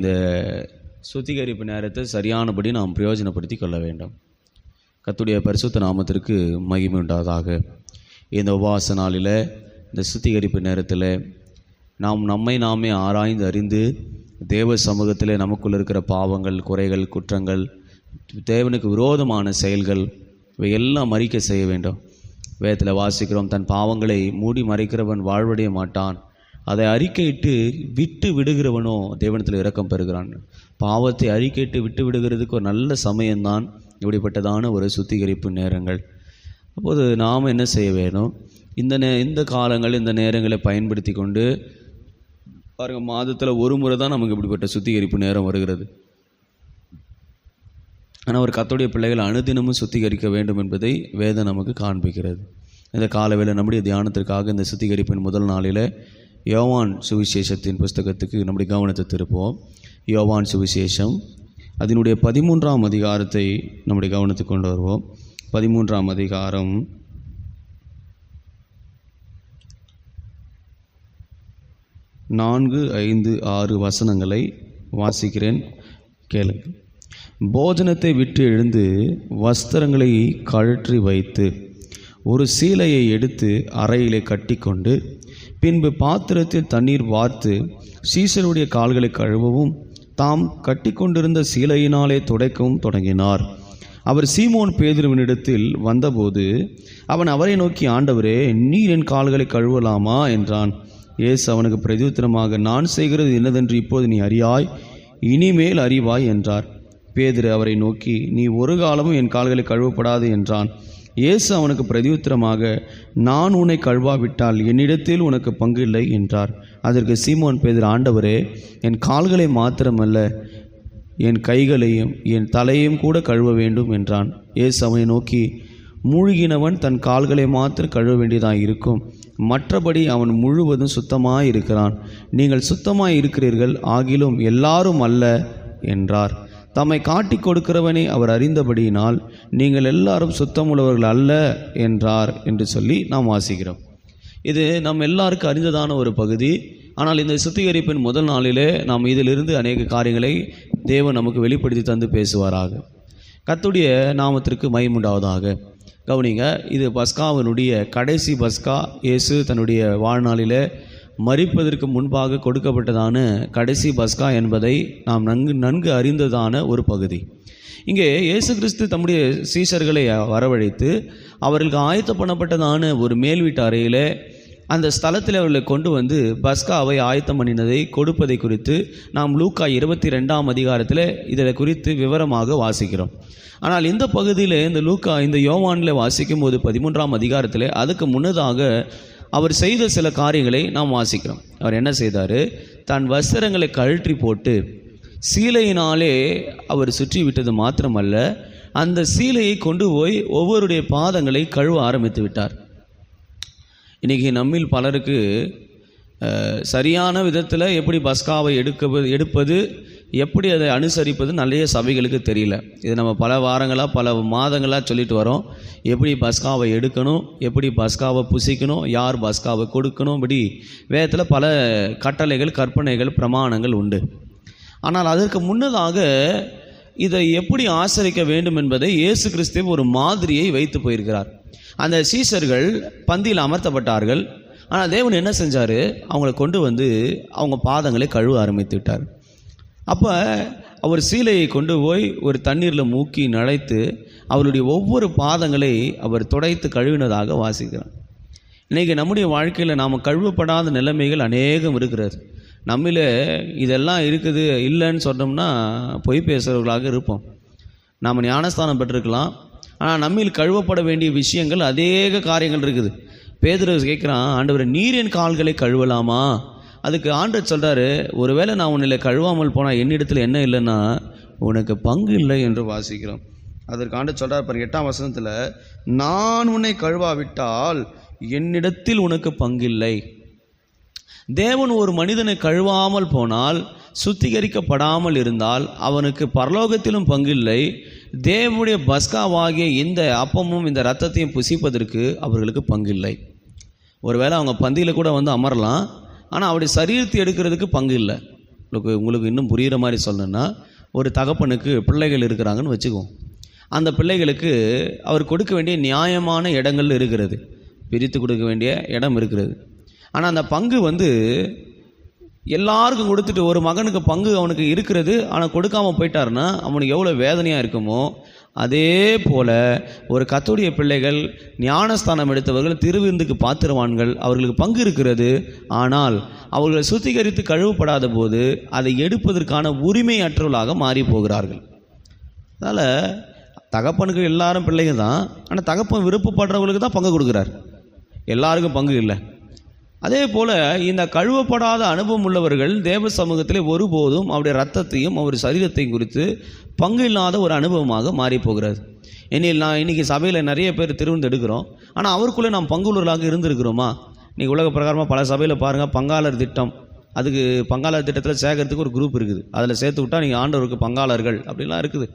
இந்த சுத்திகரிப்பு நேரத்தை சரியானபடி நாம் பிரயோஜனப்படுத்தி கொள்ள வேண்டும். கர்த்தருடைய பரிசுத்த நாமத்திற்கு மகிமை உண்டாவதாக. இந்த உபவாச நாளில், இந்த சுத்திகரிப்பு நேரத்தில் நாம் நம்மை நாமே ஆராய்ந்து அறிந்து தேவ சமூகத்தில் நமக்குள்ள இருக்கிற பாவங்கள், குறைகள், குற்றங்கள், தேவனுக்கு விரோதமான செயல்கள் இவையெல்லாம் அறிக்கை செய்ய வேண்டும். வேதத்தில் வாசிக்கிறோம், தன் பாவங்களை மூடி மறைக்கிறவன் வாழ்வடைய மாட்டான், அதை அறிக்கையிட்டு விட்டு விடுகிறவனோ தேவனத்தில் இரக்கம் பெறுகிறான். பாவத்தை அறிக்கையிட்டு விட்டு விடுகிறதுக்கு ஒரு நல்ல சமயம்தான் இப்படிப்பட்டதான ஒரு சுத்திகரிப்பு நேரங்கள். அப்போது நாம் என்ன செய்ய வேணும்? இந்த காலங்கள், இந்த நேரங்களை பயன்படுத்தி கொண்டு பாருங்கள், மாதத்தில் ஒரு முறை தான் நமக்கு இப்படிப்பட்ட சுத்திகரிப்பு நேரம் வருகிறது. ஆனால் ஒரு கர்த்தருடைய பிள்ளைகள் அனுதினமும் சுத்திகரிக்க வேண்டும் என்பதை வேதம் நமக்கு காண்பிக்கிறது. இந்த காலவேளை நம்முடைய தியானத்திற்காக இந்த சுத்திகரிப்பின் முதல் நாளில் யோவான் சுவிசேஷத்தின் புஸ்தகத்துக்கு நம்முடைய கவனத்தை திருப்போம். யோவான் சுவிசேஷம் அதனுடைய 13ஆம் அதிகாரத்தை நம்முடைய கவனத்துக்கு கொண்டு வருவோம். 13ஆம் அதிகாரம் 4, 5, 6 வசனங்களை வாசிக்கிறேன், கேளுங்கள். போஜனத்தை விட்டு எழுந்து வஸ்திரங்களை கழற்றி வைத்து ஒரு சீலையை எடுத்து அறையிலே கட்டிக்கொண்டு பின்பு பாத்திரத்தில் தண்ணீர் வார்த்து சீசருடைய கால்களை கழுவவும் தாம் கட்டி கொண்டிருந்த சீலையினாலே துடைக்கவும் தொடங்கினார். அவர் சீமோன் பேதுருவினிடத்தில் வந்தபோது அவன் அவரை நோக்கி, ஆண்டவரே, நீர் என் கால்களை கழுவலாமா என்றான். இயேசு அவனுக்கு பிரதியுத்தரமாக, நான் செய்கிறது என்னதென்று இப்போது நீ அறியாய், இனிமேல் அறிவாய் என்றார். பேதுரு அவரை நோக்கி, நீ ஒரு காலமும் என் கால்களை கழுவப்படாது என்றான். இயேசு அவனுக்கு பிரதியுத்தரமாக, நான் உன்னை கழுவாவிட்டால் என்னிடத்தில் உனக்கு பங்கு இல்லை என்றார். அதற்கு சீமோன் பேதுரு, ஆண்டவரே, என் கால்களை மாத்திரமல்ல, என் கைகளையும் என் தலையையும் கூட கழுவ வேண்டும் என்றான். இயேசு அவனை நோக்கி, மூழ்கினவன் தன் கால்களை மாத்திரம் கழுவ வேண்டியதாக இருக்கும், மற்றபடி அவன் முழுவதும் சுத்தமாய் இருக்கிறான். நீங்கள் சுத்தமாய் இருக்கிறீர்கள், ஆகிலும் எல்லாரும் அல்ல என்றார். தம்மை காட்டி கொடுக்கிறவனை அவர் அறிந்தபடியினால் நீங்கள் எல்லாரும் சுத்தமுள்ளவர்கள் அல்ல என்றார் என்று சொல்லி நாம் வாசிக்கிறோம். இது நம்ம எல்லாருக்கும் அறிந்ததான ஒரு பகுதி. ஆனால் இந்த சுத்திகரிப்பின் முதல் நாளிலே நாம் இதிலிருந்து அநேக காரியங்களை தேவன் நமக்கு வெளிப்படுத்தி தந்து பேசுவாராக. கர்த்தருடைய நாமத்திற்கு மகிமை உண்டாவதாக. கவனிங்க, இது பஸ்காவினுடைய கடைசி பஸ்கா. இயேசு தன்னுடைய வாழ்நாளிலே மரிப்பதற்கு முன்பாக கொடுக்கப்பட்டதான கடைசி பஸ்கா என்பதை நாம் நன்கு அறிந்ததான ஒரு பகுதி. இங்கே இயேசு கிறிஸ்து தம்முடைய சீஷர்களை வரவழைத்து அவர்களுக்கு ஆயத்த பண்ணப்பட்டதான ஒரு மேல் வீட்டு அறையில் அந்த ஸ்தலத்தில் அவர்களை கொண்டு வந்து பஸ்காவை ஆயத்தம் பண்ணினதை கொடுப்பதை குறித்து நாம் லூக்கா 22ஆம் அதிகாரத்தில் இதை குறித்து விவரமாக வாசிக்கிறோம். ஆனால் இந்த பகுதியில் இந்த யோவானில் வாசிக்கும் போது 13ஆம் அதிகாரத்தில் அதுக்கு முன்னதாக அவர் செய்த சில காரியங்களை நாம் வாசிக்கிறோம். அவர் என்ன செய்தார்? தன் வஸ்திரங்களை கழற்றி போட்டு சீலையினாலே அவர் சுற்றி விட்டது மாத்திரமல்ல, அந்த சீலையை கொண்டு போய் ஒவ்வொருடைய பாதங்களை கழுவ ஆரம்பித்து விட்டார். இன்றைக்கி நம்மில் பலருக்கு சரியான விதத்தில் எப்படி பஸ்காவை எடுப்பது, எப்படி அதை அனுசரிப்பது நிறைய சபைகளுக்கு தெரியல. இது நம்ம பல வாரங்களாக பல மாதங்களாக சொல்லிட்டு வரோம். எப்படி பஸ்காவை எடுக்கணும், எப்படி பஸ்காவை புசிக்கணும், யார் பஸ்காவை கொடுக்கணும், இப்படி வேதத்தில் பல கட்டளைகள், கற்பனைகள், பிரமாணங்கள் உண்டு. ஆனால் அதற்கு முன்னதாக இதை எப்படி ஆசரிக்க வேண்டும் என்பதை இயேசு கிறிஸ்து ஒரு மாதிரியை வைத்து போயிருக்கிறார். அந்த சீஷர்கள் பந்தியில் அமர்த்தப்பட்டார்கள். ஆனால் தேவன் என்ன செஞ்சார்? அவங்களை கொண்டு வந்து அவங்க பாதங்களை கழுவ ஆரம்பித்து விட்டார். அப்போ அவர் சீலையை கொண்டு போய் ஒரு தண்ணீரில் மூக்கி நனைத்து அவருடைய ஒவ்வொரு பாதங்களை அவர் துடைத்து கழுவினதாக வாசிக்கிறார். இன்றைக்கி நம்முடைய வாழ்க்கையில் நாம் கழுவப்படாத நிலைமைகள் அநேகம் இருக்கிறது. நம்மள இதெல்லாம் இருக்குது இல்லைன்னு சொன்னோம்னா பொய் பேசுகிறவர்களாக இருப்போம். நாம் ஞானஸ்தானம் பெற்றிருக்கலாம், ஆனால் நம்மில் கழுவப்பட வேண்டிய விஷயங்கள் அநேக காரியங்கள் இருக்குது. பேதுரு கேட்குறான், ஆண்டவரே, நீர் என் கால்களை கழுவலாமா? அதுக்கு ஆண்டவர் சொல்கிறாரு, ஒருவேளை நான் உன்னை கழுவாமல் போனால் என்னிடத்தில் என்ன இல்லைன்னா உனக்கு பங்கு இல்லை என்று வாசிக்கிறோம். அதற்கு ஆண்டவர் சொல்கிறார் பாருங்க, 8ஆம் வசனத்தில், நான் உன்னை கழுவாவிட்டால் என்னிடத்தில் உனக்கு பங்கில்லை. தேவன் ஒரு மனிதனை கழுவாமல் போனால், சுத்திகரிக்கப்படாமல் இருந்தால் அவனுக்கு பரலோகத்திலும் பங்கில்லை. தேவனுடைய பஸ்காவாகிய இந்த அப்பமும் இந்த இரத்தத்தையும் புசிப்பதற்கு அவர்களுக்கு பங்கில்லை. ஒருவேளை அவங்க பந்தியில் கூட வந்து அமரலாம், ஆனால் அவருடைய சரீரத்தை எடுக்கிறதுக்கு பங்கு இல்லை. உங்களுக்கு இன்னும் புரிகிற மாதிரி சொல்லணுன்னா, ஒரு தகப்பனுக்கு பிள்ளைகள் இருக்கிறாங்கன்னு வச்சுக்குவோம். அந்த பிள்ளைகளுக்கு அவர் கொடுக்க வேண்டிய நியாயமான இடங்கள் இருக்கிறது, பிரித்து கொடுக்க வேண்டிய இடம் இருக்கிறது. ஆனால் அந்த பங்கு எல்லாருக்கும் கொடுத்துட்டு ஒரு மகனுக்கு பங்கு அவனுக்கு இருக்கிறது, ஆனால் கொடுக்காமல் போயிட்டாருன்னா அவனுக்கு எவ்வளோ வேதனையாக இருக்குமோ, அதே போல் ஒரு கர்த்தருடைய பிள்ளைகள், ஞானஸ்தானம் எடுத்தவர்கள், திருவிருந்துக்கு பாத்திரவான்கள், அவர்களுக்கு பங்கு இருக்கிறது. ஆனால் அவர்களை சுத்திகரித்து கழுவப்படாத போது அதை எடுப்பதற்கான உரிமை அற்றவர்களாக மாறி போகிறார்கள். அதனால் தகப்பனுக்கு எல்லாரும் பிள்ளைங்க தான், ஆனால் தகப்பன் விருப்பப்படுறவங்களுக்கு தான் பங்கு கொடுக்குறார், எல்லாருக்கும் பங்கு இல்லை. அதே போல் இந்த கழுவப்படாத அனுபவம் உள்ளவர்கள் தேவ சமூகத்திலே ஒருபோதும் அவருடைய ரத்தத்தையும் அவர் சரீரத்தையும் குறித்து பங்கு இல்லாத ஒரு அனுபவமாக மாறி போகிறது. நான் இன்றைக்கி சபையில் நிறைய பேர் திருவிருந்து எடுக்கிறோம், ஆனால் அவருக்குள்ளே நாம் பங்குள்ளவர்களாக இருந்திருக்கிறோமா? இன்றைக்கி உலக பிரகாரமாக பல சபையில் பாருங்கள், பங்காளர் திட்டம், அதுக்கு பங்காளர் திட்டத்தில் சேர்க்கறதுக்கு ஒரு குரூப் இருக்குது, அதில் சேர்த்து விட்டால் நீங்கள் ஆண்டவருக்கு பங்காளர்கள் அப்படிலாம் இருக்குது.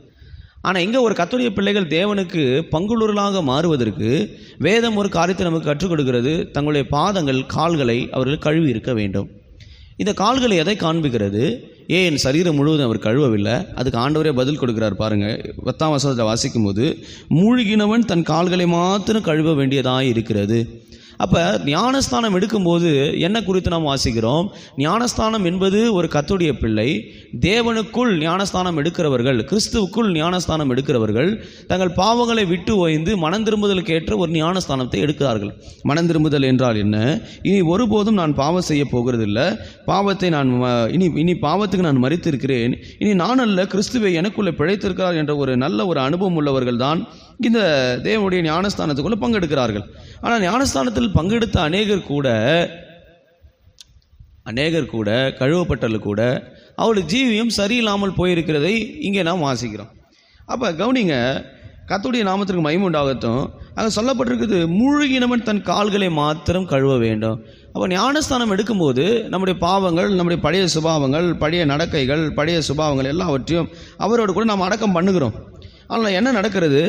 ஆனால் இங்கே ஒரு கர்த்தருடைய பிள்ளைகள் தேவனுக்கு பங்குள்ளவர்களாக மாறுவதற்கு வேதம் ஒரு காரியத்தை நமக்கு கற்றுக் கொடுக்கிறது. தங்களுடைய பாதங்கள், கால்களை அவர்கள் கழுவி இருக்க வேண்டும். இந்த கால்களை எதை காண்பிக்கிறது? ஏன் சரீரம் முழுவதும் அவர் கழுவவில்லை? அதுக்கு ஆண்டவரே பதில் கொடுக்கிறார் பாருங்கள். 10ஆம் வசனத்தை வாசிக்கும் போது, மூழ்கினவன் தன் கால்களை மாத்திரம் கழுவ வேண்டியதாக இருக்கிறது. அப்போ ஞானஸ்தானம் எடுக்கும்போது என்ன குறித்து நாம் வாசிக்கிறோம்? ஞானஸ்தானம் என்பது ஒரு கர்த்தருடைய பிள்ளை தேவனுக்குள் ஞானஸ்தானம் எடுக்கிறவர்கள், கிறிஸ்துவுக்குள் ஞானஸ்தானம் எடுக்கிறவர்கள் தங்கள் பாவங்களை விட்டு ஓய்ந்து மனம் திரும்புதலுக்கு ஏற்ற ஒரு ஞானஸ்தானத்தை எடுக்கிறார்கள். மனம் திரும்புதல் என்றால் என்ன? இனி ஒருபோதும் நான் பாவம் செய்ய போகிறதில்லை, பாவத்தை நான் இனி பாவத்துக்கு நான் மரித்திருக்கிறேன், இனி நான் அல்ல கிறிஸ்துவை எனக்குள்ளே பிழைத்திருக்கிறார் என்ற ஒரு நல்ல ஒரு அனுபவம் உள்ளவர்கள் தான் இந்த தேவனுடைய ஞானஸ்தானத்துக்குள்ளே பங்கெடுக்கிறார்கள். ஆனால் ஞானஸ்தானத்தில் பங்கெடுத்த அநேகர் கூட கழுவப்பட்டல் கூட அவருடைய ஜீவியம் சரியில்லாமல் போயிருக்கிறதை இங்கே நாம் வாசிக்கிறோம். அப்போ கவனிங்க, கர்த்தருடைய நாமத்திற்கு மகிமை உண்டாகட்டும். அங்கே சொல்லப்பட்டிருக்குது, மூழ்கினவன் தன் கால்களை மாத்திரம் கழுவ வேண்டும். அப்போ ஞானஸ்தானம் எடுக்கும்போது நம்முடைய பாவங்கள், நம்முடைய பழைய சுபாவங்கள், பழைய நடக்கைகள், பழைய சுபாவங்கள் எல்லாவற்றையும் அவரோடு கூட நாம் அடக்கம் பண்ணுகிறோம். ஆனால் என்ன நடக்கிறது?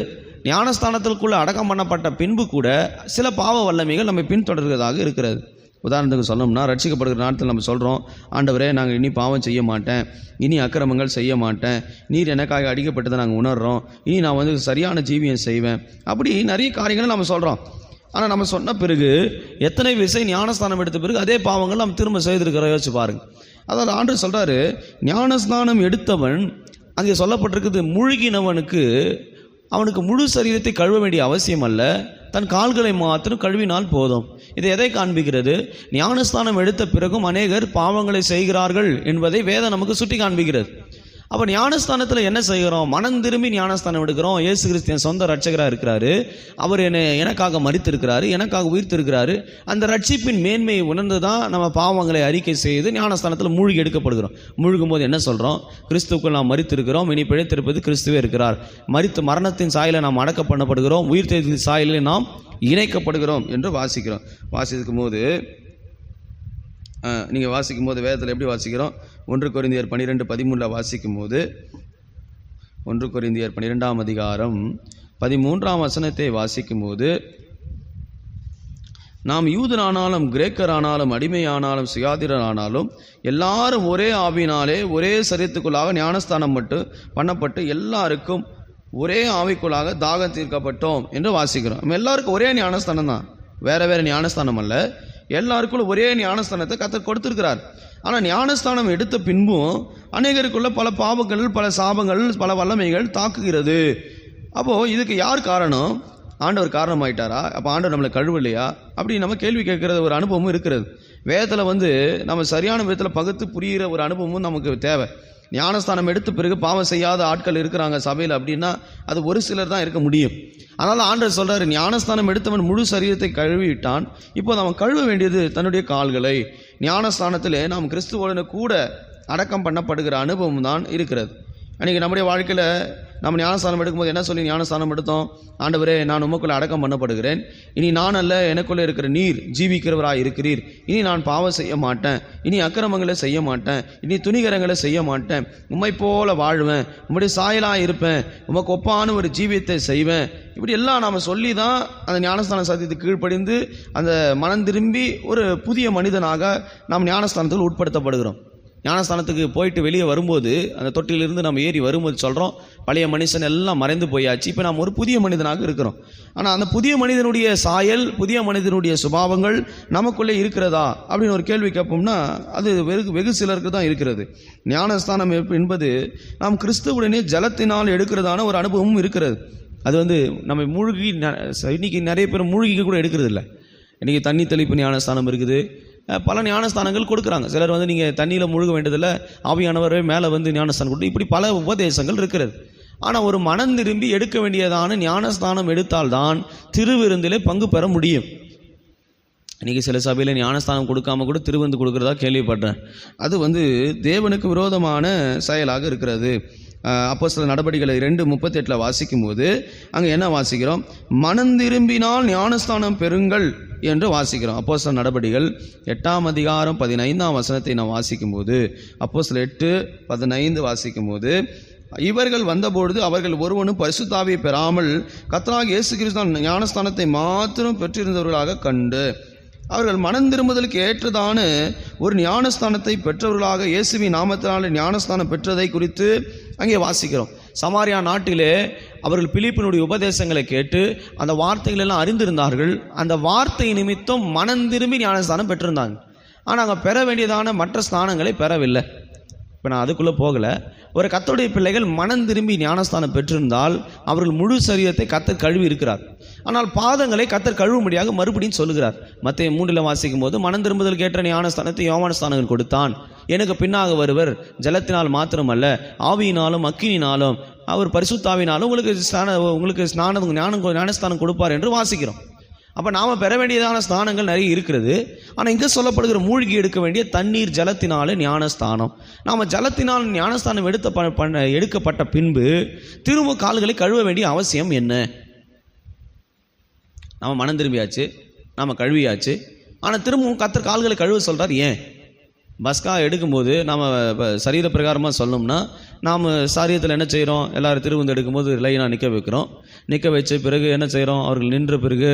ஞானஸ்தானத்திற்குள்ளே அடக்கம் பண்ணப்பட்ட பின்பு கூட சில பாவ வல்லமைகள் நம்மை பின்தொடர்கிறதாக இருக்கிறது. உதாரணத்துக்கு சொன்னோம்னா, ரட்சிக்கப்படுகிற நேரத்தில் நம்ம சொல்கிறோம், ஆண்டவரே நாங்கள் இனி பாவம் செய்ய மாட்டேன், இனி அக்கிரமங்கள் செய்ய மாட்டேன், நீர் எனக்காக அடிக்கப்பட்டதை நாங்கள் உணர்கிறோம், இனி நான் சரியான ஜீவியம் செய்வேன், அப்படி நிறைய காரியங்களை நம்ம சொல்கிறோம். ஆனால் நம்ம சொன்ன பிறகு எத்தனை விசை ஞானஸ்தானம் எடுத்த பிறகு அதே பாவங்கள் நம்ம திரும்ப செய்திருக்கிறோம், யோசிச்சு பாருங்க. அதாவது ஆண்டவர் சொல்கிறாரு, ஞானஸ்தானம் எடுத்தவன், அங்கே சொல்லப்பட்டிருக்குது, மூழ்கினவனுக்கு அவனுக்கு முழு சரீரத்தை கழுவ வேண்டிய அவசியம் அல்ல, தன் கால்களை மாத்திரம் கழுவினால் போதும். இதை எதை காண்பிக்கிறது? ஞானஸ்தானம் எடுத்த பிறகும் அநேகர் பாவங்களை செய்கிறார்கள் என்பதை வேதம் நமக்கு சுட்டி காண்பிக்கிறது. அப்போ ஞானஸ்தானத்தில் என்ன செய்கிறோம்? மனம் திரும்பி ஞானஸ்தானம் எடுக்கிறோம். இயேசு கிறிஸ்து என் சொந்த ரட்சகராக இருக்கிறாரு, அவர் எனக்காக மரித்திருக்கிறாரு, எனக்காக உயிர்த்திருக்கிறாரு. அந்த ரட்சிப்பின் மேன்மையை உணர்ந்து தான் நம்ம பாவங்களை அறிக்கை செய்து ஞானஸ்தானத்தில் மூழ்கி எடுக்கப்படுகிறோம். மூழ்கும் போது என்ன சொல்கிறோம்? கிறிஸ்துவுக்குள் நாம் மரித்திருக்கிறோம், இனி பிழைத்திருப்பது கிறிஸ்துவே இருக்கிறார். மரணத்தின் சாயலை நாம் அடக்கம் பண்ணப்படுகிறோம், உயிர்த்தெழுதலின் சாயலில் நாம் இணைக்கப்படுகிறோம் என்று வாசிக்கிறோம். வாசிக்கும் போது நீங்கள் வாசிக்கும் போது வேதத்தில் எப்படி வாசிக்கிறோம்? 1 கொரிந்தியர் 12:13 வாசிக்கும் போது, 1 கொரிந்தியர் 12ஆம் அதிகாரம் 13ஆம் வசனத்தை வாசிக்கும் போது, நாம் யூதரானாலும் கிரேக்கரானாலும் அடிமையானாலும் சுயாதீனரானாலும் எல்லாரும் ஒரே ஆவியினாலே ஒரே சரீரத்துக்குள்ளாக ஞானஸ்தானம் மட்டும் பண்ணப்பட்டு எல்லாருக்கும் ஒரே ஆவிக்குள்ளாக தாகம் தீர்க்கப்பட்டோம் என்று வாசிக்கிறோம். நம்ம எல்லாருக்கும் ஒரே ஞானஸ்தானம் தான், வேற வேற ஞானஸ்தானம் அல்ல. எல்லாருக்குள்ள ஒரே ஞானஸ்தானத்தை கர்த்தர் கொடுத்திருக்கிறார். ஆனால் ஞானஸ்தானம் எடுத்த பின்பும் அநேகருக்குள்ள பல பாவங்கள், பல சாபங்கள், பல வல்லமைகள் தாக்குகிறது. அப்போது இதுக்கு யார் காரணம்? ஆண்டவர் காரணமாயிட்டாரா? அப்போ ஆண்டவர் நம்மளை கழுவலையா? அப்படி நம்ம கேள்வி கேட்குறது ஒரு அனுபவமும் இருக்கிறது. வேதத்தில் நம்ம சரியான விதத்தில் பகுத்து புரிகிற ஒரு அனுபவமும் நமக்கு தேவை. ஞானஸ்தானம் எடுத்த பிறகு பாவம் செய்யாத ஆட்கள் இருக்கிறாங்க சபையில் அப்படின்னா அது ஒரு சிலர் தான் இருக்க முடியும். அதனால் ஆண்டவர் சொல்கிறார், ஞானஸ்தானம் எடுத்தவன் முழு சரீரத்தை கழுவிட்டான், இப்போ அவன் கழுவ வேண்டியது தன்னுடைய கால்களை. ஞானஸ்தானத்திலே நாம் கிறிஸ்துவோடு கூட அடக்கம் பண்ணப்படுகிற அனுபவம் தான் இருக்கிறது. அன்றைக்கி நம்முடைய வாழ்க்கையில் நம்ம ஞானஸ்தானம் எடுக்கும்போது என்ன சொல்லி ஞானஸ்தானம் எடுத்தோம்? ஆண்டவரே, நான் உமக்குள்ளே அடக்கம் பண்ணப்படுகிறேன், இனி நான் அல்ல எனக்குள்ளே இருக்கிற நீர் ஜீவிக்கிறவராக இருக்கிறீர், இனி நான் பாவம் செய்ய மாட்டேன், இனி அக்கிரமங்களை செய்ய மாட்டேன், இனி துணிகரங்களை செய்ய மாட்டேன், உம்மை போல வாழ்வேன், உம்முடைய சாயலாக இருப்பேன், உமக்கு ஒப்பான ஒரு ஜீவியத்தை செய்வேன். இப்படி எல்லாம் நாம் சொல்லி தான் அந்த ஞானஸ்தான சத்தியத்துக்கு கீழ்ப்படிந்து அந்த மனம் திரும்பி ஒரு புதிய மனிதனாக நாம் ஞானஸ்தானத்தில் உட்படுத்தப்படுகிறோம். ஞானஸ்தானத்துக்கு போயிட்டு வெளியே வரும்போது அந்த தொட்டிலிருந்து நம்ம ஏறி வரும்போது சொல்கிறோம், பழைய மனுஷன் எல்லாம் மறைந்து போயாச்சு, இப்போ நாம் ஒரு புதிய மனிதனாக இருக்கிறோம். ஆனால் அந்த புதிய மனிதனுடைய சாயல், புதிய மனிதனுடைய சுபாவங்கள் நமக்குள்ளே இருக்கிறதா அப்படின்னு ஒரு கேள்வி கேட்போம்னா அது வெகு சிலருக்கு தான் இருக்கிறது. ஞானஸ்தானம் என்பது நாம் கிறிஸ்துவுடனே ஜலத்தினால் எடுக்கிறதான ஒரு அனுபவமும் இருக்கிறது. அது நம்ம மூழ்கி, இன்னைக்கு நிறைய பேர் மூழ்கிக்க கூட எடுக்கிறது இல்லை. இன்றைக்கி தண்ணி தெளிப்பு ஞானஸ்தானம் இருக்குது, பல ஞானஸ்தானங்கள் கொடுக்குறாங்க. சிலர் நீங்கள் தண்ணியில் முழுக வேண்டியதில்லை, ஆவியானவரே மேலே ஞானஸ்தானம் கொடுத்து, இப்படி பல உபதேசங்கள் இருக்கிறது. ஆனால் ஒரு மனம் திரும்பி எடுக்க வேண்டியதான ஞானஸ்தானம் எடுத்தால்தான் திருவிருந்திலே பங்கு பெற முடியும். இன்றைக்கி சில சபையில் ஞானஸ்தானம் கொடுக்காம கூட திருவிருந்து கொடுக்குறதா கேள்விப்படுறேன். அது தேவனுக்கு விரோதமான செயலாக இருக்கிறது. அப்போஸ்தலர் நடபடிகளை 2:38 வாசிக்கும் போது அங்கே என்ன வாசிக்கிறோம்? மனம் திரும்பினால் ஞானஸ்தானம் பெறுங்கள் என்று வாசிக்கிறோம். அப்போஸ்தலர் நடபடிகள் 8:15 நான் வாசிக்கும் போது, அப்போஸ்தலர் 8:15 வாசிக்கும் போது, இவர்கள் வந்தபொழுது அவர்கள் ஒருவனும் பரிசுத்த ஆவியை பெறாமல் கர்த்தராகிய இயேசு கிறிஸ்து ஞானஸ்தானத்தை மாத்திரம் பெற்றிருந்தவர்களாக கண்டு அவர்கள் மனம் திரும்புதலுக்கு ஏற்றதான ஒரு ஞானஸ்தானத்தை பெற்றவர்களாக இயேசுவின் நாமத்தினாலே ஞானஸ்தானம் பெற்றதை குறித்து அங்கே வாசிக்கிறோம். சமாரியா நாட்டிலே அவர்கள் பிலிப்பினுடைய உபதேசங்களை கேட்டு அந்த வார்த்தைகள் எல்லாம் அறிந்திருந்தார்கள். அந்த வார்த்தை நிமித்தம் மனம் திரும்பி ஞானஸ்தானம் பெற்றிருந்தாங்க. ஆனால் அங்கே பெற வேண்டியதான மற்ற ஸ்தானங்களை பெறவில்லை. இப்போ நான் அதுக்குள்ளே போகலை. ஒரு கர்த்தருடைய பிள்ளைகள் மனம் திரும்பி ஞானஸ்தானம் பெற்றிருந்தால் அவர்கள் முழு சரீரத்தை கர்த்தர் கழுவி இருக்கிறார். ஆனால் பாதங்களை கர்த்தர் கழுவும்படியாக மறுபடியும் சொல்லுகிறார். மத்தேயு 3 வாசிக்கும் போது, மனம் திரும்புதல் கேட்ட ஞானஸ்தானத்தை யோவான் கொடுத்தான், எனக்கு பின்னாக வருவர் ஜலத்தினால் மாத்திரமல்ல ஆவியினாலும் அக்கினினாலும் அவர் பரிசுத்தாவினாலும் உங்களுக்கு ஞானஸ்தானம் கொடுப்பார் என்று வாசிக்கிறோம். அப்போ நாம் பெற வேண்டியதான ஸ்தானங்கள் நிறைய இருக்கிறது. ஆனால் இங்கே சொல்லப்படுகிற மூழ்கி எடுக்க வேண்டிய தண்ணீர் ஜலத்தினால ஞானஸ்தானம். நாம் ஜலத்தினால் ஞானஸ்தானம் எடுக்கப்பட்ட பின்பு திரும்ப கால்களை கழுவ வேண்டிய அவசியம் என்ன? நாம் மனம் திரும்பியாச்சு, நாம் கழுவியாச்சு, ஆனால் திரும்பவும் கர்த்தர் கால்களை கழுவ சொல்கிறார். ஏன்? பஸ்கா எடுக்கும்போது நாம் சரீர பிரகாரமாக சொல்லணும்னா நாம் சாரியத்தில் என்ன செய்கிறோம்? எல்லோரும் திருவிருந்து எடுக்கும்போது லைனாக நிற்க வைக்கிறோம். நிற்க வச்ச பிறகு என்ன செய்கிறோம்? அவர்கள் நின்ற பிறகு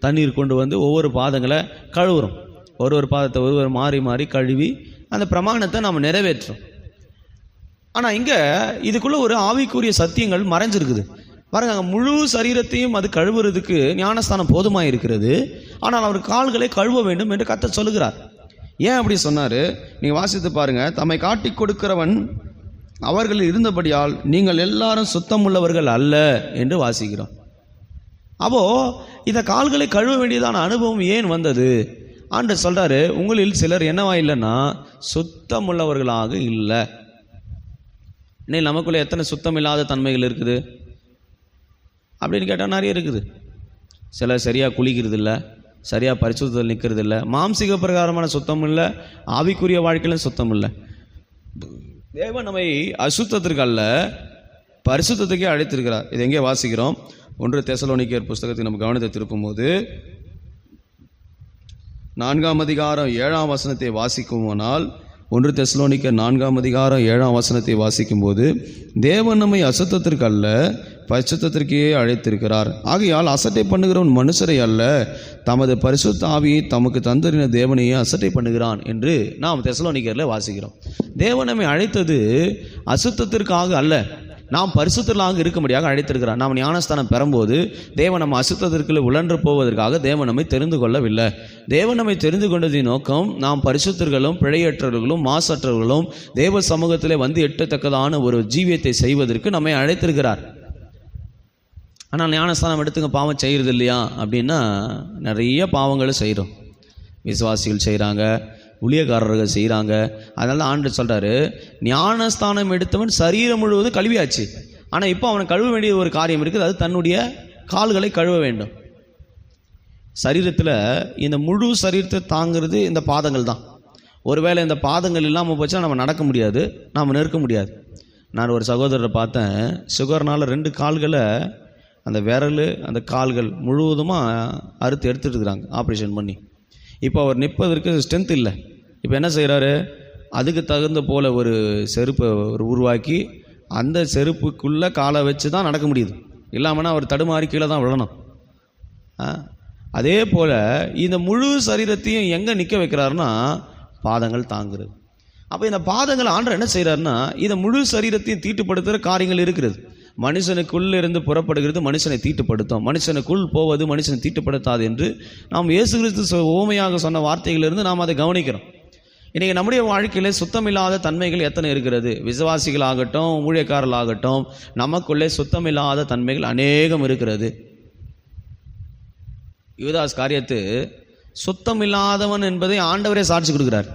தண்ணீர் கொண்டு ஒவ்வொரு பாதங்களை கழுவுறோம். ஒரு பாதத்தை ஒருவர் மாறி மாறி கழுவி அந்த பிரமாணத்தை நாம் நிறைவேற்றோம். ஆனால் இங்கே இதுக்குள்ளே ஒரு ஆவிக்குரிய சத்தியங்கள் மறைஞ்சிருக்குது பாருங்க. அங்கே முழு சரீரத்தையும் அது கழுவுறதுக்கு ஞானஸ்தானம் போதுமாக இருக்கிறது. ஆனால் அவர் கால்களை கழுவ வேண்டும் என்று கர்த்தர் சொல்லுகிறார். ஏன் அப்படி சொன்னார்? நீங்கள் வாசித்து பாருங்கள். தம்மை காட்டி கொடுக்கிறவன் அவர்கள் இருந்தபடியால் நீங்கள் எல்லாரும் சுத்தம் உள்ளவர்கள் அல்ல என்று வாசிக்கிறோம். அப்போது இந்த கால்களை கழுவ வேண்டியதான அனுபவம் ஏன் வந்தது? ஆண்டவர் சொல்கிறாரு, உங்களில் சிலர் என்னவா இல்லைன்னா சுத்தம் உள்ளவர்களாக இல்லை. இன்னைக்கு நமக்குள்ளே எத்தனை சுத்தம் இல்லாத தன்மைகள் இருக்குது அப்படின்னு கேட்டால் நிறைய இருக்குது. சிலர் சரியாக குளிக்கிறது இல்லை, சரியாக பரிசுத்தத்தில் நிற்கிறது இல்லை, மாம்சிக பிரகாரமான சுத்தம் இல்லை, ஆவிக்குரிய வாழ்க்கையிலும் சுத்தம் இல்லை. தேவன் நம்மை அசுத்தத்திற்கு அல்ல பரிசுத்தத்துக்கே அழைத்திருக்கிறார். இது எங்கே வாசிக்கிறோம்? 1 தெசலோனிக்கேயர் புஸ்தகத்தை நம்ம கவனத்தை திருப்பும் போது 4:7 வாசிக்குமானால் 1 தெசலோனிக்கேயர் 4:7 வாசிக்கும் போது, தேவன் நம்மை அசுத்தத்திற்கு அல்ல பரிசுத்தத்திற்கே அழைத்திருக்கிறார். ஆகையால் அசட்டை பண்ணுகிறவன் மனுஷரை அல்ல, தமது பரிசுத்த ஆவியை தமக்கு தந்தறின தேவனையே அசட்டை பண்ணுகிறான் என்று நாம் தெசலோனிக்கேயரில் வாசிக்கிறோம். தேவன் நம்மை அழைத்தது அசுத்தத்திற்காக அல்ல, நாம் பரிசுத்தலாக இருக்கும்படியாக அழைத்திருக்கிறார். நாம் ஞானஸ்தானம் பெறும்போது தேவன் நம்ம அசுத்தத்திற்குள்ளே உழன்று போவதற்காக தேவன் நம்மை தெரிந்து கொள்ளவில்லை. தேவன் நம்மை தெரிந்து கொண்டதின் நோக்கம் நாம் பரிசுத்தர்களும் பிழையற்றவர்களும் மாசற்றவர்களும் தேவ சமூகத்திலே எட்டத்தக்கதான ஒரு ஜீவியத்தை செய்வதற்கு நம்மை அழைத்திருக்கிறார். ஆனால் ஞானஸ்தானம் எடுத்துங்க பாவம் செய்கிறது இல்லையா அப்படின்னா நிறைய பாவங்களை செய்கிறோம். விசுவாசிகள் செய்கிறாங்க, ஊழியக்காரர்கள் செய்கிறாங்க. அதனால தான் ஆண்டவர் சொல்கிறாரு, ஞானஸ்தானம் எடுத்தவன் சரீரம் முழுவதும் கழுவியாச்சு, ஆனால் இப்போ அவனை கழுவ வேண்டிய ஒரு காரியம் இருக்குது. அது தன்னுடைய கால்களை கழுவ வேண்டும். சரீரத்தில் இந்த முழு சரீரத்தை தாங்கிறது இந்த பாதங்கள் தான். ஒருவேளை இந்த பாதங்கள் இல்லாமல் போச்சுன்னா நம்ம நடக்க முடியாது, நாம் நிற்க முடியாது. நான் ஒரு சகோதரரை பார்த்தேன், சுகர்னால் 2 கால்களை அந்த விரல் அந்த கால்கள் முழுவதுமாக அறுத்து எடுத்துகிட்டு இருக்கிறாங்க ஆப்ரேஷன் பண்ணி. இப்போ அவர் நிற்பதற்கு ஸ்ட்ரென்த் இல்லை. இப்போ என்ன செய்கிறாரு? அதுக்கு தகுந்த போல் ஒரு செருப்பை உருவாக்கி அந்த செருப்புக்குள்ளே காலை வச்சு தான் நடக்க முடியுது. இல்லாமன்னா அவர் தடுமாறி கீழே தான் விழணும். அதே போல் இந்த முழு சரீரத்தையும் எங்கே நிற்க வைக்கிறாருன்னா பாதங்கள் தாங்குறது. அப்போ இந்த பாதங்கள் ஆண்டவர் என்ன செய்கிறாருன்னா, இதை முழு சரீரத்தையும் தீட்டுப்படுத்துகிற காரியங்கள் இருக்கிறது. மனுஷனுக்குள்ள இருந்து புறப்படுகிறது மனுஷனை தீட்டுப்படுத்தும், மனுஷனுக்குள் போவது மனுஷனை தீட்டுப்படுத்தாது என்று நாம் இயேசு கிறிஸ்து ஓமையாக சொன்ன வார்த்தைகளிலிருந்து நாம் அதை கவனிக்கிறோம். இன்றைக்கி நம்முடைய வாழ்க்கையில் சுத்தமில்லாத தன்மைகள் எத்தனை இருக்கிறது? விசுவாசிகளாகட்டும், ஊழியக்காரர்களாகட்டும், நமக்குள்ளே சுத்தமில்லாத தன்மைகள் அநேகம் இருக்கிறது. யூதாஸ் காரியத்து சுத்தமில்லாதவன் என்பதை ஆண்டவரே சாட்சி கொடுக்குறார்.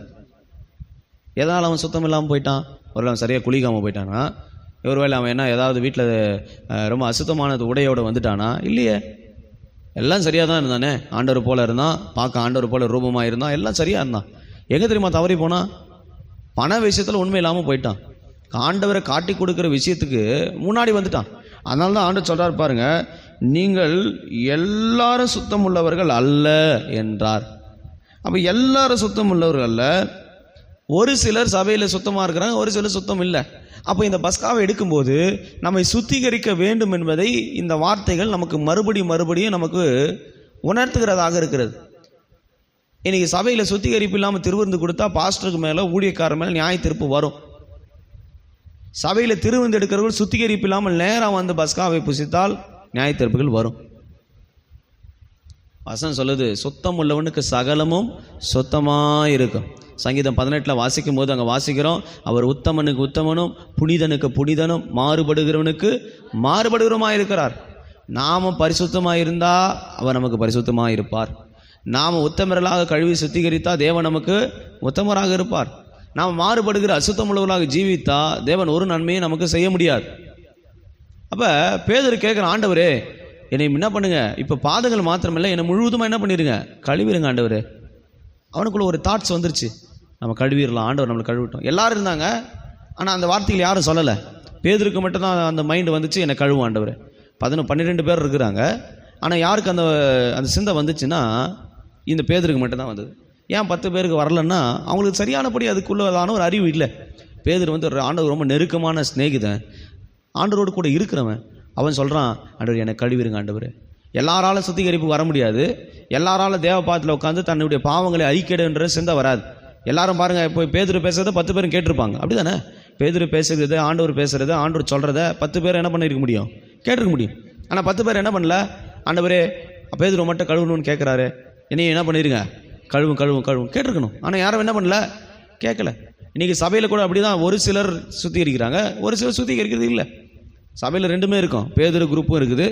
எதனால் அவன் சுத்தம் இல்லாமல் போயிட்டான்? ஒருவேளை அவன் சரியாக குளிக்காமல் போயிட்டானா? ஒருவேளை அவன் என்ன ஏதாவது வீட்டில் ரொம்ப அசுத்தமானது உடையோடு வந்துட்டானா? இல்லையே, எல்லாம் சரியாக தான் இருந்தானே. ஆண்டவர் போல் இருந்தான், பார்க்க ஆண்டவர் போல் ரூபமாக இருந்தான், எல்லாம் சரியாக இருந்தான். எங்கே தெரியுமா தவறி போனான்? பண விஷயத்தில் உண்மை இல்லாமல் போயிட்டான். ஆண்டவரை காட்டி கொடுக்குற விஷயத்துக்கு முன்னாடி வந்துட்டான். அதனால தான் ஆண்டவர் சொல்கிறார் பாருங்க, நீங்கள் எல்லாரும் சுத்தம் உள்ளவர்கள் அல்ல என்றார். அப்போ எல்லாரும் சுத்தம் உள்ளவர்கள் அல்ல, ஒரு சிலர் சபையில் சுத்தமாக இருக்கிறாங்க, ஒரு சிலர் சுத்தம் இல்லை. அப்போ இந்த பஸ்காவை எடுக்கும்போது நம்மை சுத்திகரிக்க வேண்டும் என்பதை இந்த வார்த்தைகள் நமக்கு மறுபடியும் நமக்கு உணர்த்துகிறதாக இருக்கிறது. இன்றைக்கி சபையில் சுத்திகரிப்பு இல்லாமல் திருவிருந்து கொடுத்தா பாஸ்டருக்கு மேலே, ஊழியக்காரர் மேலே நியாய தீர்ப்பு வரும். சபையில் திருவிருந்து எடுக்கிறவர்கள் சுத்திகரிப்பு இல்லாமல் நேராக வந்து பஸ்காவை புசித்தால் நியாய தீர்ப்புகள் வரும். வசனம் சொல்லுது, சுத்தம் உள்ளவனுக்கு சகலமும் சுத்தமாக இருக்கும். சங்கீதம் 18 வாசிக்கும் போது அங்கே வாசிக்கிறோம், அவர் உத்தமனுக்கு உத்தமனும் புனிதனுக்கு புனிதனும் மாறுபடுகிறவனுக்கு மாறுபடுகிறவமாக இருக்கிறார். நாம் பரிசுத்தமாக இருந்தால் அவர் நமக்கு பரிசுத்தமாக இருப்பார். நாம் உத்தமர்களாக கழுவி சுத்திகரித்தால் தேவன் நமக்கு உத்தமராக இருப்பார். நாம் மாறுபடுகிற அசுத்தம் உள்ளவர்களாக ஜீவித்தா தேவன் ஒரு நன்மையை நமக்கு செய்ய முடியாது. அப்போ பேதுரு கேட்குற, ஆண்டவரே என்னை என்ன பண்ணுங்க, இப்போ பாதங்கள் மாத்திரமில்லை, என்னை முழுவதுமாக என்ன பண்ணிடுங்க, கழுவிடுங்க ஆண்டவரே. அவனுக்குள்ள ஒரு தாட்ஸ் வந்துருச்சு, நம்ம கழுவிடலாம், ஆண்டவர் நம்மளை கழுவிட்டோம். எல்லாரும் இருந்தாங்க, ஆனால் அந்த வார்த்தைகள் யாரும் சொல்லலை. பேதுருக்கு மட்டும்தான் அந்த மைண்டு வந்துச்சு, என்னை கழுவும் ஆண்டவர். 12 பேர் இருக்கிறாங்க, ஆனால் யாருக்கு அந்த சிந்தை வந்துச்சுன்னா இந்த பேதுருக்கு மட்டும்தான் வந்தது. ஏன் 10 பேருக்கு வரலன்னா அவங்களுக்கு சரியானபடி அதுக்குள்ளதான ஒரு அறிவு இல்லை. பேதுரு ஆண்டவர் ரொம்ப நெருக்கமான சிநேகிதன், ஆண்டவரோடு கூட இருக்கிறவன். அவன் சொல்கிறான், ஆண்டவர் என்னை கழுவிருங்க ஆண்டவர். எல்லாராலும் சுத்திகரிப்பு வர முடியாது, எல்லாராலும் தேவ பாதத்தில் உட்காந்து தன்னுடைய பாவங்களை அறிக்கையிடுன்ற சிந்தை வராது. எல்லாரும் பாருங்கள், இப்போ பேதுரு பேசுகிறத 10 பேரும் கேட்டிருப்பாங்க, அப்படி தானே? பேதுரு பேசுகிறது, ஆண்டவர் பேசுகிறது, ஆண்டவர் சொல்கிறத 10 பேர் என்ன பண்ணியிருக்க முடியும், கேட்டிருக்க முடியும். ஆனால் 10 பேர் என்ன பண்ணல, ஆண்டவரே பேதுரு மட்டும் கழுவணும்னு கேட்குறாரு, என்னையும் என்ன பண்ணிடுங்க, கழுவும் கேட்டிருக்கணும். ஆனால் யாரும் என்ன பண்ணல, கேட்கல. இன்றைக்கி சபையில் கூட அப்படி தான், ஒரு சிலர் சுத்திகரிக்கிறாங்க, ஒரு சிலர் சுத்திகரிக்கிறது இல்லை. சபையில் ரெண்டுமே இருக்கும், பேதுரு குரூப்பும் இருக்குது,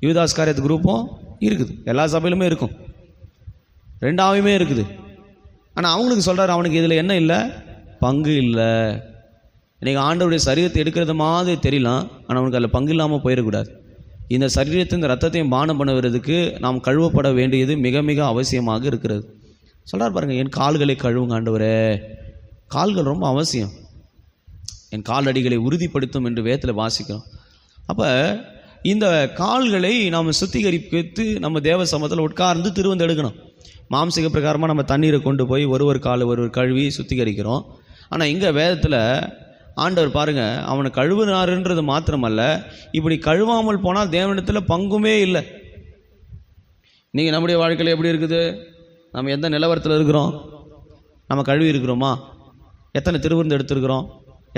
யூதாஸ் காரியத்து குரூப்பும் இருக்குது, எல்லா சபையிலுமே இருக்கும், ரெண்டாவையுமே இருக்குது. ஆனால் அவங்களுக்கு சொல்கிறார், அவனுக்கு இதில் என்ன இல்லை, பங்கு இல்லை. இன்றைக்கி ஆண்டவருடைய சரீரத்தை எடுக்கிறது மாதிரி தெரியலாம், ஆனால் அவனுக்கு அதில் பங்கு இல்லாமல் போயிடக்கூடாது. இந்த சரீரத்தை, இந்த ரத்தத்தையும் பானம் பண்ணுவதற்கு நாம் கழுவப்பட வேண்டியது மிக மிக அவசியமாக இருக்கிறது. சொல்கிறார் பாருங்கள், என் கால்களை கழுவுங்க ஆண்டவரே. கால்கள் ரொம்ப அவசியம், என் காலடிகளை உறுதிப்படுத்தும் என்று வேதத்தில் வாசிக்கிறோம். அப்போ இந்த கால்களை நாம் சுத்திகரித்து நம்ம தேவ சமூகத்தில் உட்கார்ந்து திருவந்து எடுக்கணும். மாம்சிக பிரகாரமாக நம்ம தண்ணீரை கொண்டு போய் ஒரு காலை கழுவி சுத்திகரிக்கிறோம். ஆனால் இங்கே வேதத்தில் ஆண்டவர் பாருங்கள், அவனை கழுவுனாருன்றது மாத்திரமல்ல, இப்படி கழுவாமல் போனால் தேவனிடத்தில் பங்குமே இல்லை. நீங்கள் நம்முடைய வாழ்க்கையில் எப்படி இருக்குது, நம்ம எந்த நிலவரத்தில் இருக்கிறோம், நம்ம கழுவி இருக்கிறோமா, எத்தனை திருவிருந்து எடுத்துருக்கிறோம்,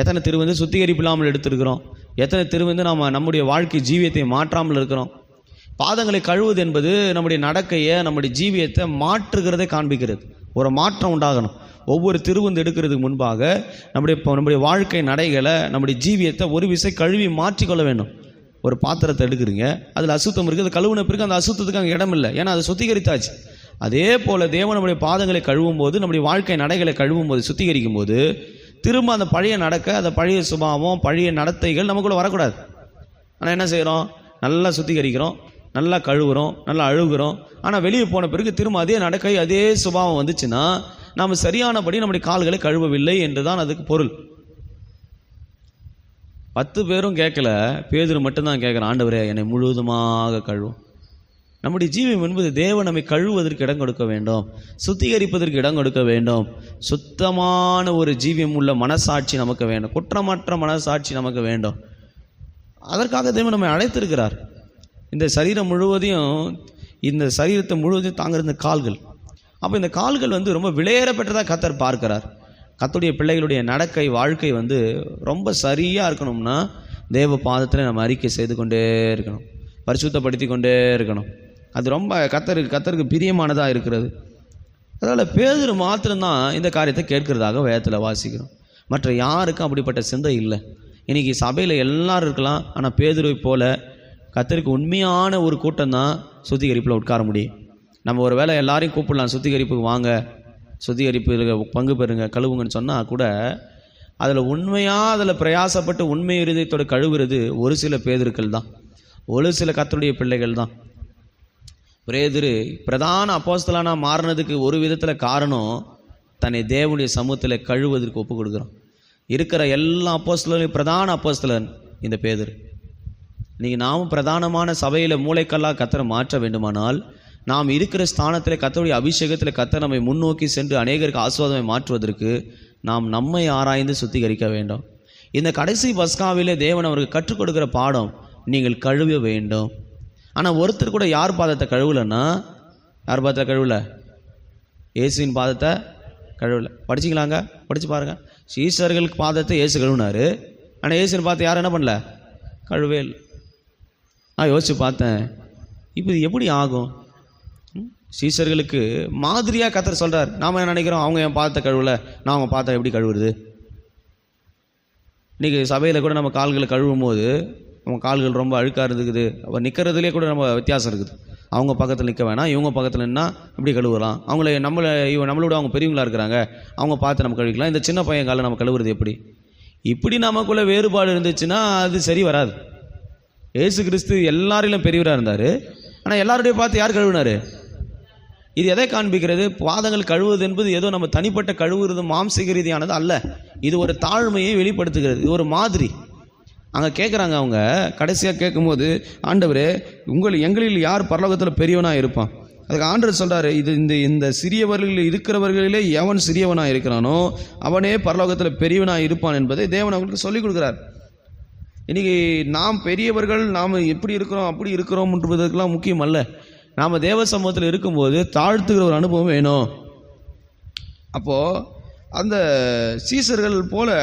எத்தனை திருவிருந்து சுத்திகரிப்பு இல்லாமல் எடுத்திருக்கிறோம், எத்தனை திருவிருந்து நாம் நம்முடைய வாழ்க்கை ஜீவியத்தை மாற்றாமல் இருக்கிறோம். பாதங்களை கழுவுவது என்பது நம்முடைய நடக்கையை, நம்முடைய ஜீவியத்தை மாற்றுகிறதை காண்பிக்கிறது. ஒரு மாற்றம் உண்டாகணும். ஒவ்வொரு திருவிருந்து எடுக்கிறதுக்கு முன்பாக நம்முடைய வாழ்க்கை நடைகளை, நம்முடைய ஜீவியத்தை ஒரு விசை கழுவி மாற்றிக்கொள்ள வேண்டும். ஒரு பாத்திரத்தை எடுக்கிறீங்க, அதில் அசுத்தம் இருக்குது, அது கழுவுன பிறகு அந்த அசுத்தத்துக்கு அங்கே இடம் இல்லை, ஏன்னா அது சுத்திகரித்தாச்சு. அதே போல் தேவன் நம்முடைய பாதங்களை கழுவும் போது, நம்முடைய வாழ்க்கை நடைகளை கழுவும் போது, சுத்திகரிக்கும் போது, திரும்ப அந்த பழைய நடக்க, அந்த பழைய சுபாவம், பழைய நடத்தைகள் நமக்குள்ளே வரக்கூடாது. ஆனால் என்ன செய்கிறோம், நல்லா சுத்திகரிக்கிறோம், நல்லா கழுவுறோம், நல்லா அழுகுறோம். ஆனால் வெளியே போன பிறகு திரும்ப அதே நடக்கை, அதே சுபாவம் வந்துச்சுன்னா நாம் சரியானபடி நம்முடைய கால்களை கழுவவில்லை என்று தான் அதுக்கு பொருள். 10 பேரும் கேட்கல, பேதுரு மட்டும்தான் கேட்குறான், ஆண்டவரே என்னை முழுவதுமாக கழுவும். நம்முடைய ஜீவியம் என்பது தேவன் நம்மை கழுவுவதற்கு இடம் கொடுக்க வேண்டும், சுத்திகரிப்பதற்கு இடம் கொடுக்க வேண்டும். சுத்தமான ஒரு ஜீவியம் உள்ள மனசாட்சி நமக்கு வேண்டும், குற்றமற்ற மனசாட்சி நமக்கு வேண்டும். அதற்காக தேவன் நம்மை அழைத்திருக்கிறார். இந்த சரீரம் முழுவதையும், இந்த சரீரத்தை முழுவதையும் தாங்கிறது இந்த கால்கள். அப்போ இந்த கால்கள் ரொம்ப விலையேற பெற்றதாக கர்த்தர் பார்க்கிறார். கர்த்தருடைய பிள்ளைகளுடைய நடக்கை வாழ்க்கை ரொம்ப சரியாக இருக்கணும்னா தேவ பாதத்தில் நம்ம அறிக்கை செய்து கொண்டே இருக்கணும், பரிசுத்தப்படுத்தி கொண்டே இருக்கணும். அது ரொம்ப கர்த்தருக்கு பிரியமானதாக இருக்கிறது. அதனால் பேதுரு மாத்திரம்தான் இந்த காரியத்தை கேட்கிறதாக வேதத்தில் வாசிக்கிறோம். மற்ற யாருக்கும் அப்படிப்பட்ட சிந்தை இல்லை. இன்றைக்கி சபையில் எல்லாரும் இருக்கலாம், ஆனால் பேதுருவை போல கர்த்தருக்கு உண்மையான ஒரு கூட்டம் தான் சுத்திகரிப்பில் உட்கார முடியும். நம்ம ஒரு வேளை எல்லாரையும் கூப்பிடலாம், சுத்திகரிப்புக்கு வாங்க, சுத்திகரிப்பு பங்கு பெறுங்க, கழுவுங்கன்னு சொன்னால் கூட அதில் பிரயாசப்பட்டு உண்மை இருதயத்தோடு கழுவுறது ஒரு சில பேதுருக்கள் தான், ஒரு சில கர்த்தருடைய பிள்ளைகள் தான். பேதுரு பிரதான அப்போஸ்தலனா மாறினதுக்கு ஒரு விதத்தில் காரணம் தன்னை தேவனுடைய சமூகத்தில் கழுவுவதற்கு ஒப்பு கொடுக்குறோம். இருக்கிற எல்லா அப்போஸ்தலர்களையும் பிரதான அப்போஸ்தலன் இந்த பேதுரு. நீங்கள் நாமும் பிரதானமான சபையில் மூளைக்கல்லாக கர்த்தரை மாற்ற வேண்டுமானால் நாம் இருக்கிற ஸ்தானத்தில் கர்த்தருடைய அபிஷேகத்தில் கர்த்தர் நம்மை முன்னோக்கி சென்று அநேகருக்கு ஆசீர்வாதத்தை மாற்றுவதற்கு நாம் நம்மை ஆராய்ந்து சுத்திகரிக்க வேண்டும். இந்த கடைசி பஸ்காவிலே தேவன் அவருக்கு கற்றுக் கொடுக்குற பாடம், நீங்கள் கழுவ வேண்டும். ஆனால் ஒருத்தர் கூட யார் பாதத்தை கழுவலைன்னா, யார் பாதத்தை கழுவல? இயேசுவின் பாதத்தை கழுவல. படிச்சிக்கலாங்க, படித்து பாருங்கள். சீசர்களுக்கு பாதத்தை இயேசு கழுவினார், ஆனால் இயேசுவின் பாதத்தை யாரும் என்ன பண்ணல? கழுவே இல்லை. நான் யோசித்து பார்த்தேன், இப்போ இது எப்படி ஆகும்? சீசர்களுக்கு மாதிரியாக கர்த்தர் சொல்கிறார். நாம் என்ன நினைக்கிறோம், அவங்க என் பாதத்தை கழுவலை, நான் அவங்க பாதத்தை எப்படி கழுவுறது? இன்றைக்கி சபையில் கூட நம்ம கால்களை கழுவும் போது அவங்க கால்கள் ரொம்ப அழுக்காக இருக்குது, அப்போ நிற்கிறதுலே கூட நம்ம வித்தியாசம் இருக்குது. அவங்க பக்கத்தில் நிற்க வேணாம், இவங்க பக்கத்தில் நின்னால் இப்படி கழுவலாம். நம்மளோட அவங்க பெரியவங்களாக இருக்கிறாங்க, அவங்க பார்த்து நம்ம கழுவிக்கலாம். இந்த சின்ன பையன் காலை நம்ம கழுவுறது எப்படி? இப்படி நமக்குள்ளே வேறுபாடு இருந்துச்சுன்னா அது சரி வராது. இயேசு கிறிஸ்து எல்லாரிலும் பெரியவராக இருந்தார், ஆனால் எல்லாருடைய பார்த்து யார் கழுவினார்? இது எதை காண்பிக்கிறது? பாதங்கள் கழுவுவது என்பது ஏதோ நம்ம தனிப்பட்ட கழுவுறது மாம்சீக ரீதியானது அல்ல. இது ஒரு தாழ்மையை வெளிப்படுத்துகிறது. இது ஒரு மாதிரி. அங்கே கேட்குறாங்க, அவங்க கடைசியாக கேட்கும்போது, ஆண்டவரே எங்களில் யார் பரலோகத்தில் பெரியவனாக இருப்பான்? அதுக்கு ஆண்டவர் சொல்கிறாரு, இந்த சிறியவர்களில் இருக்கிறவர்களிலே எவன் சிறியவனாக இருக்கிறானோ அவனே பரலோகத்தில் பெரியவனாக இருப்பான் என்பதை தேவன் அவங்களுக்கு சொல்லிக் கொடுக்குறார். இன்றைக்கி நாம் பெரியவர்கள், நாம் எப்படி இருக்கிறோம் அப்படி இருக்கிறோம்ன்றதுக்கெல்லாம் முக்கியம் அல்ல. நாம் தேவ சமூகத்தில் இருக்கும்போது தாழ்த்துகிற ஒரு அனுபவம் வேணும். அப்போது அந்த சீசர்கள் போல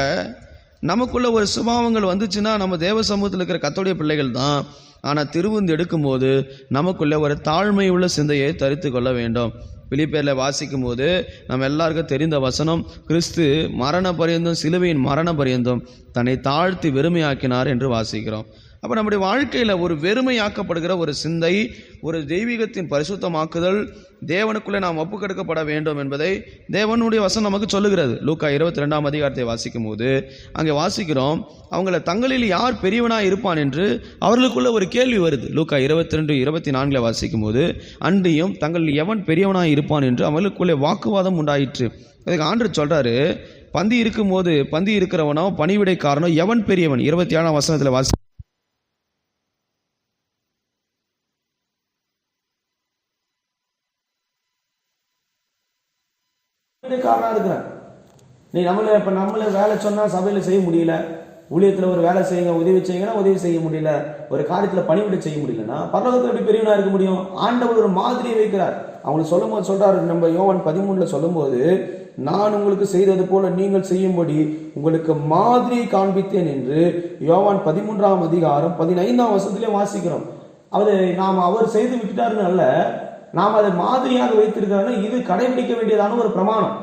நமக்குள்ள ஒரு சுபாவங்கள் வந்துச்சுன்னா நம்ம தேவ சமூகத்தில் இருக்கிற கர்த்தருடைய பிள்ளைகள் தான். ஆனால் திருவுந்து எடுக்கும்போது நமக்குள்ள ஒரு தாழ்மை உள்ள சிந்தையை தரித்து கொள்ள வேண்டும். பிலிப்பியரில் வாசிக்கும் போது நம்ம எல்லாருக்கும் தெரிந்த வசனம், கிறிஸ்து மரண பரியந்தம், சிலுவையின் மரண பரியந்தம் தன்னை தாழ்த்தி வெறுமையாக்கினார் என்று வாசிக்கிறோம். அப்போ நம்முடைய வாழ்க்கையில் ஒரு வெறுமையாக்கப்படுகிற ஒரு சிந்தை, ஒரு தெய்வீகத்தின் பரிசுத்தமாக்குதல், தேவனுக்குள்ளே நாம் ஒப்புக்கெடுக்கப்பட வேண்டும் என்பதை தேவனுடைய வசனம் நமக்கு சொல்லுகிறது. லூக்கா 22ஆம் அதிகாரத்தை வாசிக்கும் போது அங்கே வாசிக்கிறோம், அவங்கள தங்களில் யார் பெரியவனாக இருப்பான் என்று அவர்களுக்குள்ள ஒரு கேள்வி வருது. லூக்கா 22:24 வாசிக்கும் போது, அன்றியும் தங்களில் எவன் பெரியவனாக இருப்பான் என்று அவர்களுக்குள்ளே வாக்குவாதம் உண்டாயிற்று. அதுக்கு ஆண்டவர் சொல்றாரு, பந்தி இருக்கும்போது பந்தி இருக்கிறவனோ பணிவிடைக்காரனோ எவன் பெரியவன்? 27ஆம் வசனத்தில் வாசி காரணம் இருக்கிறேன். நீ நம்மளே வேலை சொன்னால் சபையில் செய்ய முடியல, ஊழியத்தில் ஒரு வேலை செய்யுங்க, உதவி செய்யுங்கன்னா உதவி செய்ய முடியல, ஒரு காரியத்தில் பணிவிடை செய்ய முடியலன்னா பரலோகத்தில் எப்படி பெரியவனா இருக்க முடியும்? ஆண்டவர் ஒரு மாதிரியை வைக்கிறார். அவங்களுக்கு சொல்லும் போது சொல்றாரு, நம்ம யோவான் 13 சொல்லும் போது, நான் உங்களுக்கு செய்தது போல நீங்கள் செய்யும்படி உங்களுக்கு மாதிரியை காண்பித்தேன் என்று யோவான் 13ஆம் அதிகாரம் 15ஆம் வசனத்திலே வாசிக்கிறோம். அவர் செய்து விட்டுட்டாருன்னு அல்ல, நாம் அதை மாதிரியாக வைத்திருக்கிறோன்னா இது கடைபிடிக்க வேண்டியதான ஒரு பிரமாணம்.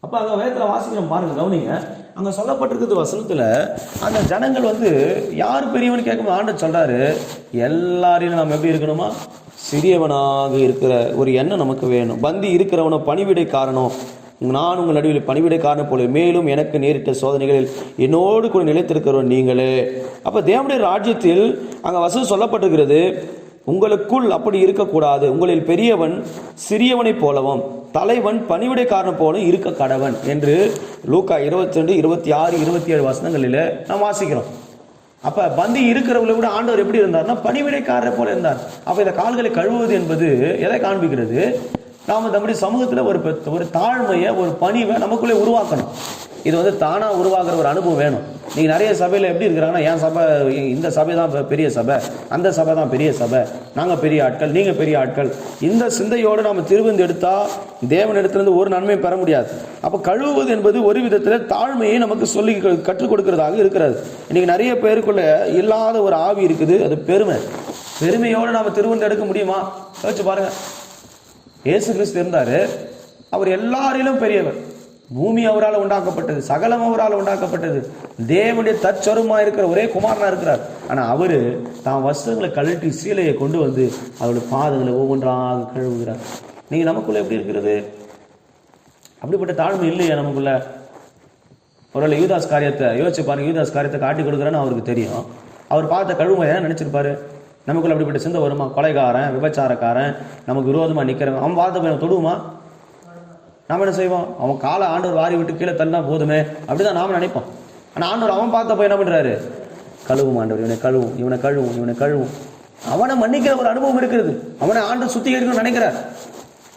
அப்போ அங்கே வேதத்தில் வாசிக்கிறோம் பாருங்க, கவனிங்க. அங்கே சொல்லப்பட்டிருக்கிறது வசனத்தில், அந்த ஜனங்கள் யார் பெரியவன் கேட்கும் ஆண்டவர் சொல்றாரு, எல்லாரையும் நாம் எப்படி இருக்கணுமா? சிறியவனாக இருக்கிற ஒரு எண்ணம் நமக்கு வேணும். பந்தி இருக்கிறவனோ பணிவிடைக்காரனோ, நான் உங்கள் நடுவில் பணிவிடைக்காரன் போல, மேலும் எனக்கு நேரிட்ட சோதனைகளில் என்னோடு கூட நிலைத்திருக்கிறோம் நீங்களே. அப்போ தேவனுடைய ராஜ்யத்தில் அங்கே வசனம் சொல்லப்பட்டிருக்கிறது, உங்களுக்குள் அப்படி இருக்கக்கூடாது. உங்களில் பெரியவன் சிறியவனை போலவும் தலைவன் பணிவிடைக்காரன் போல இருக்க கடவன் என்று லூக்கா 22, 26, 27 வசனங்களில் நாம் வாசிக்கிறோம். அப்போ பந்தி இருக்கிறவங்களை விட ஆண்டவர் எப்படி இருந்தார்னா பணிவிடைக்காரரை போல இருந்தார். அப்போ இந்த கால்களை கழுவுவது என்பது எதை காண்பிக்கிறது? நாம் நம்முடைய சமூகத்தில் ஒரு தாழ்மையை, ஒரு பணிவை நமக்குள்ளே உருவாக்கணும். இது தானாக உருவாகிற ஒரு அனுபவம் வேணும். நீங்கள் நிறைய சபையில் எப்படி இருக்கிறாங்கன்னா, என் சபை, இந்த சபை தான் பெரிய சபை, அந்த சபை தான் பெரிய சபை, நாங்கள் பெரிய ஆட்கள், நீங்கள் பெரிய ஆட்கள். இந்த சிந்தையோடு நம்ம திருவிந்து எடுத்தால் தேவனிடத்திலிருந்து ஒரு நன்மையை பெற முடியாது. அப்போ கழுவுவது என்பது ஒரு விதத்தில் தாழ்மையை நமக்கு சொல்லி கற்றுக் கொடுக்கறதாக இருக்கிறது. இன்னைக்கு நிறைய பேருக்குள்ள இல்லாத ஒரு ஆவி இருக்குது, அது பெருமை. பெருமையோடு நாம் திருவிந்து எடுக்க முடியுமா? யோசிச்சு பாருங்க. இயேசு கிறிஸ்து இருந்தார், அவர் எல்லாரிலும் பெரியவர். பூமி அவரால் உண்டாக்கப்பட்டது, சகலம் அவரால் உண்டாக்கப்பட்டது, தேவனுடைய தற்சொருமாக இருக்கிற ஒரே குமாரனா இருக்கிறார். ஆனால் அவர் தான் வஸ்திரங்களை கழட்டி சீலையை கொண்டு வந்து அவருடைய பாதங்களை ஒவ்வொன்றாக கழுவுகிறார். நீங்கள் நமக்குள்ள எப்படி இருக்கிறது? அப்படிப்பட்ட தாழ்மை இல்லையா நமக்குள்ள? ஒருவேளை யூதாஸ் காரியத்தை யோசிச்சு பாருங்க. யூதாஸ் காரியத்தை காட்டி கொடுக்குறேன்னு அவருக்கு தெரியும். அவர் பார்த்த கழுவுமா ஏன் நினைச்சிருப்பாரு? நமக்குள்ள அப்படிப்பட்ட சிந்தை வருமா? கொலைகாரன், விபச்சாரக்காரன், நமக்கு விரோதமாக நிற்கிறவன், அவன் பார்த்த பையன் தொடுவோமா? நாம் என்ன செய்வோம்? அவன் காலை ஆண்டவர் வாரி விட்டு கீழே தள்ளினா போதுமே, அப்படிதான் நாம் நினைப்போம். ஆனால் ஆண்டவர் அவன் பார்த்த போய் என்ன பண்ணுறாரு? கழுவும் ஆண்டவர், இவனை கழுவும், இவனை கழுவும், இவனை கழுவும். அவனை மன்னிக்கிற ஒரு அனுபவம் இருக்கிறது. அவனை ஆண்டவர் சுத்திகரிக்கணும்னு நினைக்கிறார்.